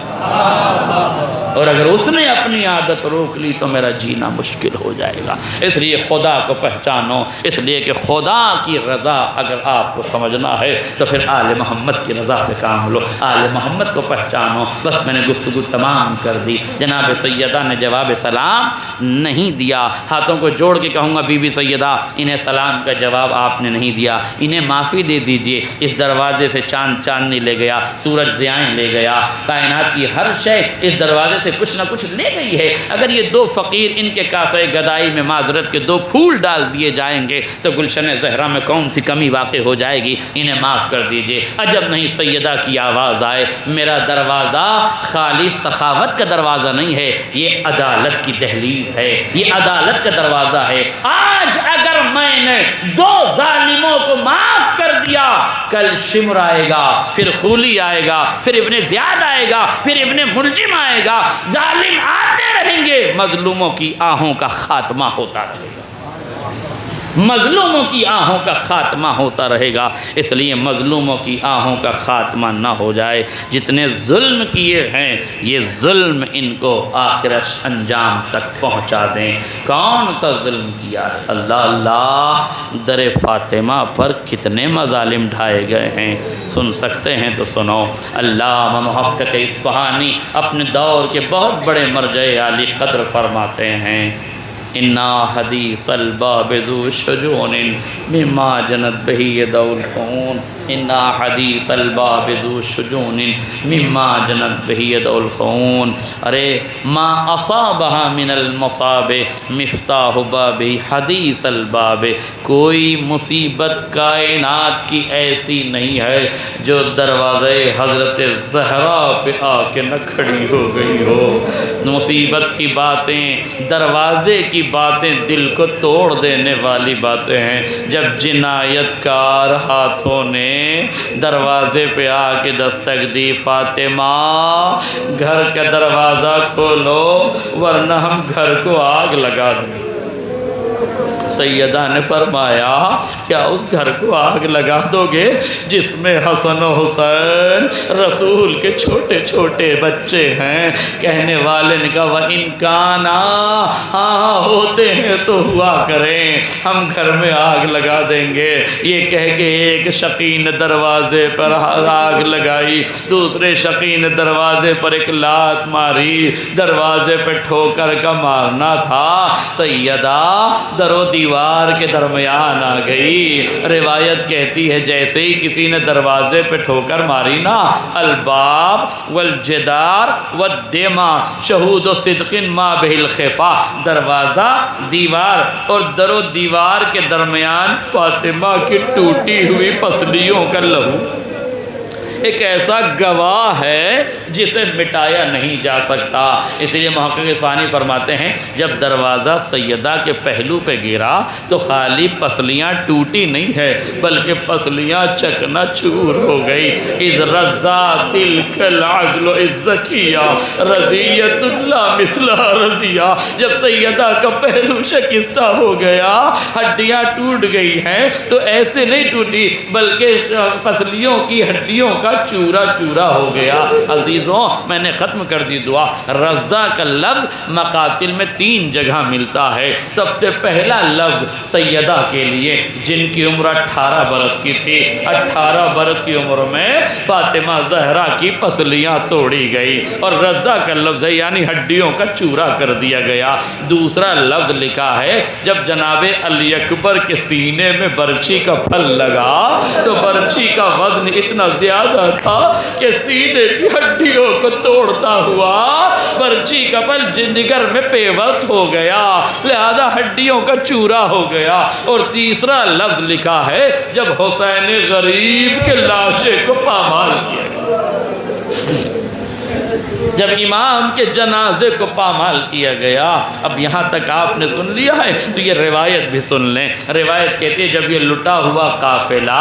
اور اگر اس نے اپنی عادت روک لی تو میرا جینا مشکل ہو جائے گا۔ اس لیے خدا کو پہچانو، اس لیے کہ خدا کی رضا اگر آپ کو سمجھنا ہے تو پھر آل محمد کی رضا سے کام لو، آل محمد کو پہچانو۔ بس میں نے گفتگو تمام کر دی۔ جناب سیدہ نے جواب سلام نہیں دیا۔ ہاتھوں کو جوڑ کے کہوں گا بی بی سیدہ انہیں سلام کا جواب آپ نے نہیں دیا، انہیں معافی دے دیجئے۔ اس دروازے سے چاند چاندنی لے گیا، سورج ضیائیں لے گیا، کائنات کی ہر شے اس دروازے سے کچھ نہ کچھ لے گئی ہے۔ اگر یہ دو فقیر ان کے کاسے گدائی میں معذرت کے 2 پھول ڈال دیے جائیں گے تو گلشن زہرا میں کون سی کمی واقع ہو جائے گی؟ انہیں معاف کر دیجئے۔ عجب نہیں سیدہ کی آواز آئے، میرا دروازہ خالی سخاوت کا دروازہ نہیں ہے، یہ عدالت کی دہلیز ہے، یہ عدالت کا دروازہ ہے۔ آج اگر میں نے 2 ظالموں کو معاف کر دیا، کل شمر آئے گا، پھر خولی آئے گا، پھر ابن زیاد آئے گا، پھر ابن ملجم آئے گا، ظالم آتے رہیں گے، مظلوموں کی آہوں کا خاتمہ ہوتا رہے گا، مظلوموں کی آہوں کا خاتمہ ہوتا رہے گا۔ اس لیے مظلوموں کی آہوں کا خاتمہ نہ ہو جائے۔ جتنے ظلم کیے ہیں یہ ظلم ان کو آخرت انجام تک پہنچا دیں۔ کون سا ظلم کیا ہے؟ اللہ اللہ، در فاطمہ پر کتنے مظالم ڈھائے گئے ہیں، سن سکتے ہیں تو سنو۔ علامہ محقق اصفہانی اپنے دور کے بہت بڑے مرجع عالی قدر فرماتے ہیں اِنَّا حَدِيثَ الْبَابِ ذُو شُجُونٍ مِمَّا جَنَتْ بِهِ يَدُ الْخُونِ اِنَّا حَدِيثَ الْبَابِ ذُو شُجُونٍ مِمَّا جَنَتْ بِهِ يَدُ الْخُونِ۔ ارے ما اصابها من المصاب مفتاح باب حدیث الباب، کوئی مصیبت کائنات کی ایسی نہیں ہے جو دروازے حضرت زہرا پہ آ کے نہ کھڑی ہو گئی ہو۔ مصیبت کی باتیں، دروازے کی باتیں دل کو توڑ دینے والی باتیں ہیں۔ جب جنایت کار ہاتھوں نے دروازے پہ آ کے دستک دی، فاطمہ گھر کا دروازہ کھولو ورنہ ہم گھر کو آگ لگا دیں۔ سیدہ نے فرمایا کیا اس گھر کو آگ لگا دو گے جس میں حسن و حسین رسول کے چھوٹے چھوٹے بچے ہیں؟ کہنے والے نے کہا وَإِن كَانَا، ہاں ہوتے ہیں تو ہوا کریں، ہم گھر میں آگ لگا دیں گے۔ یہ کہہ کے ایک شقی نے دروازے پر آگ لگائی، دوسرے شقی نے دروازے پر ایک لات ماری، دروازے پہ ٹھوکر کا مارنا تھا۔ سیدہ در و دیوار کے درمیان آ گئی۔ روایت کہتی ہے جیسے ہی کسی نے دروازے پہ ٹھوکر ماری نا، الباب والجدار والدماء شہود صدق ما بہ الخفا، دروازہ، دیوار اور در و دیوار کے درمیان فاطمہ کی ٹوٹی ہوئی پسلیوں کا لہو ایک ایسا گواہ ہے جسے مٹایا نہیں جا سکتا۔ اس لیے محقق اصفہانی فرماتے ہیں جب دروازہ سیدہ کے پہلو پہ گرا تو خالی پسلیاں ٹوٹی نہیں ہے بلکہ پسلیاں چکنا چور ہو گئی۔ اذ رزا تلک العزل الزکیہ رضیت اللہ مثلہ رضیہ، جب سیدہ کا پہلو شکستہ ہو گیا، ہڈیاں ٹوٹ گئی ہیں تو ایسے نہیں ٹوٹی بلکہ پسلیوں کی ہڈیوں کا چورا چورا ہو گیا۔ عزیزوں میں نے ختم کر دی دعا۔ رضا کا لفظ مقاتل میں 3 جگہ ملتا ہے۔ سب سے پہلا لفظ سیدہ کے لیے جن کی عمر 18 برس کی تھی، 18 برس کی عمر میں فاطمہ زہرا کی پسلیاں توڑی گئی اور رضا کا لفظ ہے یعنی ہڈیوں کا چورا کر دیا گیا۔ دوسرا لفظ لکھا ہے جب جناب علی اکبر کے سینے میں برچھی کا پھل لگا تو برچھی کا وزن اتنا زیادہ رہا تھا کہ سینے کی ہڈیوں کو توڑتا ہوا برچی کا پل جگر میں پیوست ہو گیا، لہذا ہڈیوں کا چورا ہو گیا۔ اور تیسرا لفظ لکھا ہے جب حسین غریب کے لاشے کو پامال کیا گیا، جب امام کے جنازے کو پامال کیا گیا۔ اب یہاں تک آپ نے سن لیا ہے تو یہ روایت بھی سن لیں۔ روایت کہتی ہے جب یہ لٹا ہوا قافلہ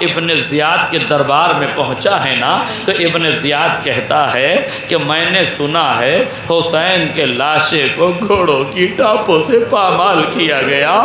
ابن زیاد کے دربار میں پہنچا ہے نا تو ابن زیاد کہتا ہے کہ میں نے سنا ہے حسین کے لاشے کو گھوڑوں کی ٹاپوں سے پامال کیا گیا،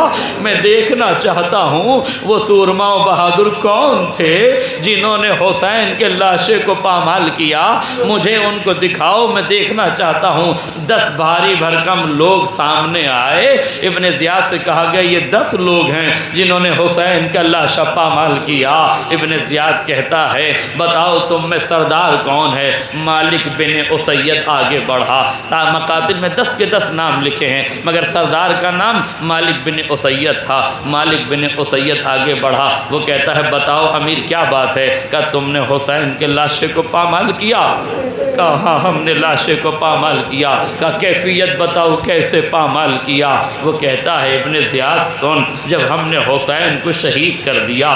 میں دیکھنا چاہتا ہوں وہ سورما و بہادر کون تھے جنہوں نے حسین کے لاشے کو پامال کیا، مجھے ان کو دکھاؤ، میں دیکھنا چاہتا ہوں۔ 10 بھاری بھرکم لوگ سامنے آئے۔ ابن زیاد سے کہا گیا یہ 10 لوگ ہیں جنہوں نے حسین کا لاشا پامال کیا۔ ابن زیاد کہتا ہے بتاؤ تم میں سردار کون ہے؟ مالک بن اسید آگے بڑھا۔ مقاتل میں 10 کے 10 نام لکھے ہیں مگر سردار کا نام مالک بن اسید تھا۔ مالک بن اسید آگے بڑھا، وہ کہتا ہے بتاؤ امیر کیا بات ہے؟ کہ تم نے حسین کے لاشے کو پامال کیا؟ کہا ہاں ہم نے لاشے کو پامال کیا۔ کہا کیفیت بتاؤ کیسے پامال کیا؟ وہ کہتا ہے ابن زیاد سن، جب ہم نے حسین کو شہید کر دیا،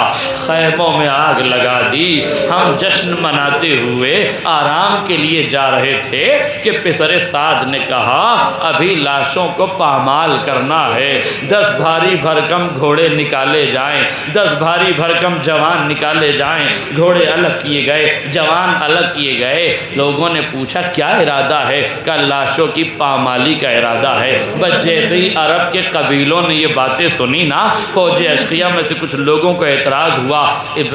خیموں میں آگ لگا دی، ہم جشن مناتے ہوئے آرام کے لیے جا رہے تھے کہ پسر سعد نے کہا ابھی لاشوں کو پامال کرنا ہے، 10 بھاری بھرکم گھوڑے نکالے جائیں، 10 بھاری بھرکم جوان نکالے جائیں۔ گھوڑے الگ کیے گئے، جوان الگ کیے گئے۔ لوگوں نے پوچھا کیا ارادہ ہے؟ کہ لاشوں کی پامالی کا ارادہ ہے۔ بس جیسے ہی عرب کے قبیلوں نے یہ باتیں سنی نا، فوج اشقیہ میں سے کچھ لوگوں کو اعتراض ہوا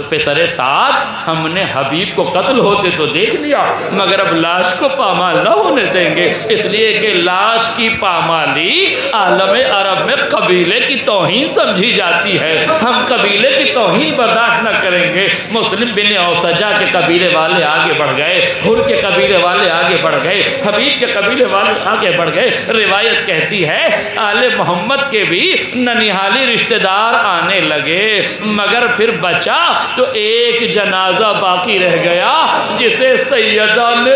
پسر سعد ہم نے حبیب کو قتل ہوتے تو دیکھ لیا مگر اب لاش کو پامال نہ ہونے دیں گے، اس لیے کہ لاش کی پامالی عالم عرب میں قبیلے کی توہین سمجھی جاتی ہے، ہم قبیلے کی توہین برداشت نہ کریں گے۔ مسلم بن اوسجا کے قبیلے والے آگے بڑھ گئے، ہر کے قبیلے والے آگے بڑھ گئے، حبیب کے قبیلے والے آگے بڑھ گئے۔ روایت کہتی ہے آل محمد کے بھی ننیحالی رشتہ دار آنے لگے مگر پھر بچا تو ایک جنازہ باقی رہ گیا جسے سیدہ نے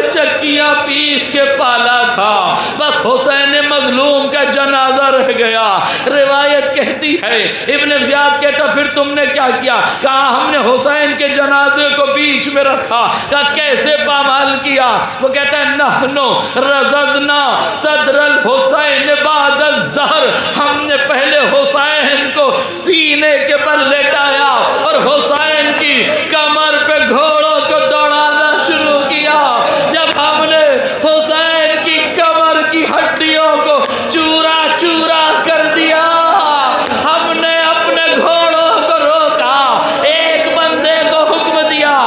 چکیا پیس کے پالا تھا، بس حسین مظلوم کا جنازہ رہ گیا۔ روایت کہتی ہے ابن زیاد کہتا پھر تم نے کیا کیا؟ کہا ہم نے حسین کے جنازے کو بیچ میں رکھا۔ کہا کیسے پامال کیا؟ وہ کہتا ہے نحنو رززنا صدر الحسین بعد الظہر، ہم نے پہلے حسین کو سینے کے بل لٹایا اور حسین کی کمر پہ گھوڑوں کو دوڑانا شروع کیا۔ جب ہم نے حسین کی کمر کی ہڈیوں کو چورا چورا کر دیا، ہم نے اپنے گھوڑوں کو روکا، ایک بندے کو حکم دیا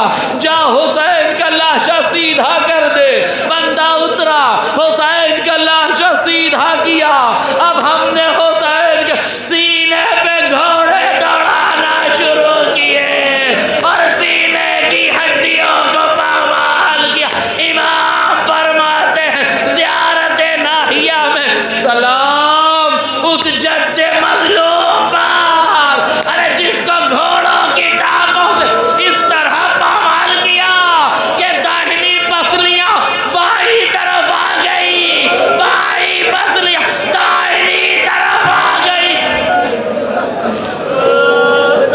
جا حسین کا لاشا سیدھا کر دے۔ بندہ اترا، حسین کا لاشا سیدھا کیا۔ اب ہم نے حسین کے سینے پہ گھوڑے دوڑانا شروع کیے اور سینے کی ہڈیوں کو پامال کیا۔ امام فرماتے ہیں زیارت ناحیہ میں سلام اس جد مظلوم پر، ارے جس کو گھوڑوں کی ٹانگوں سے اس طرح پامال کیا کہ داہنی پسلیاں بائیں طرف آ گئی، بائیں پسلیاں داہنی طرف آ گئی۔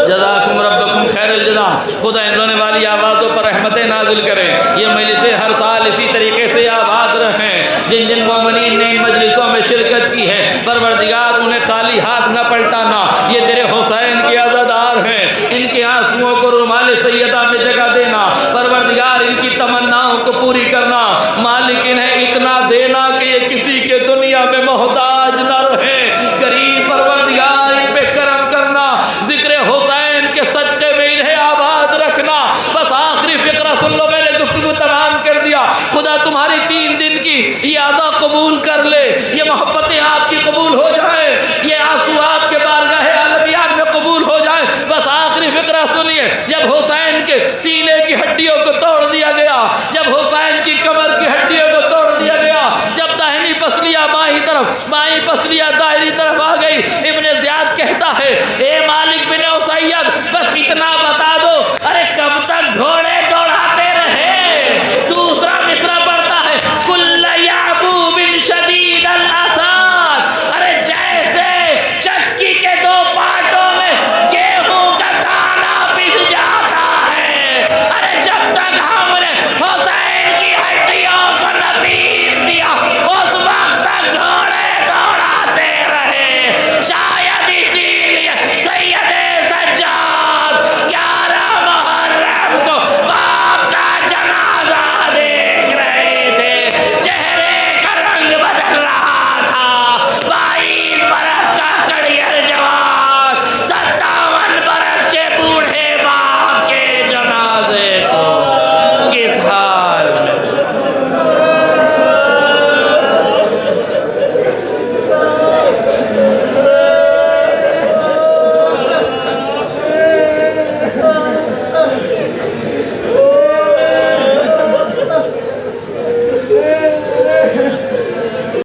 جزاکم ربکم خیر الجزا۔ خدا ان لونے والی آوازوں پر رحمتیں نازل کرے، یہ مجلسیں ہر سال اسی طریقے سے آباد رہیں۔ جن جن مومنین نے ان مجلسوں میں شرکت کی ہے پروردگار انہیں خالی ہاتھ نہ پلٹانا، یہ تیرے حسین کے عزادار ہیں، ان کے آنسوؤں کو رومال سیدہ میں جگہ دینا، پروردگار ان کی تمناؤں کو پوری کرنا، مالک انہیں اتنا دینا کہ یہ کسی کے دنیا میں محتاج نہ رہیں، کریم پروردگار ان پہ کرم کرنا، ذکر حسین کے صدقے میں انہیں آباد رکھنا۔ بس آخری فقرہ سن لو، میں نے گفتگو تمام کر دیا۔ خدا تمہاری 3 دن کی یہ عزا قبول کر لے، یہ محبتیں آپ کی قبول ہو جائیں، یہ آنسو آپ کے بارگاہ عالمیان میں قبول ہو جائیں۔ بس آخری فقرہ سنیے، جب حسین کے سینے کی ہڈیوں کو توڑ دیا گیا، جب حسین کی کمر کی ہڈیوں کو توڑ دیا گیا، جب داہنی پسلیاں بائیں طرف، بائیں پسلیاں داہنی طرف آ گئی، ابن زیاد کہتا ہے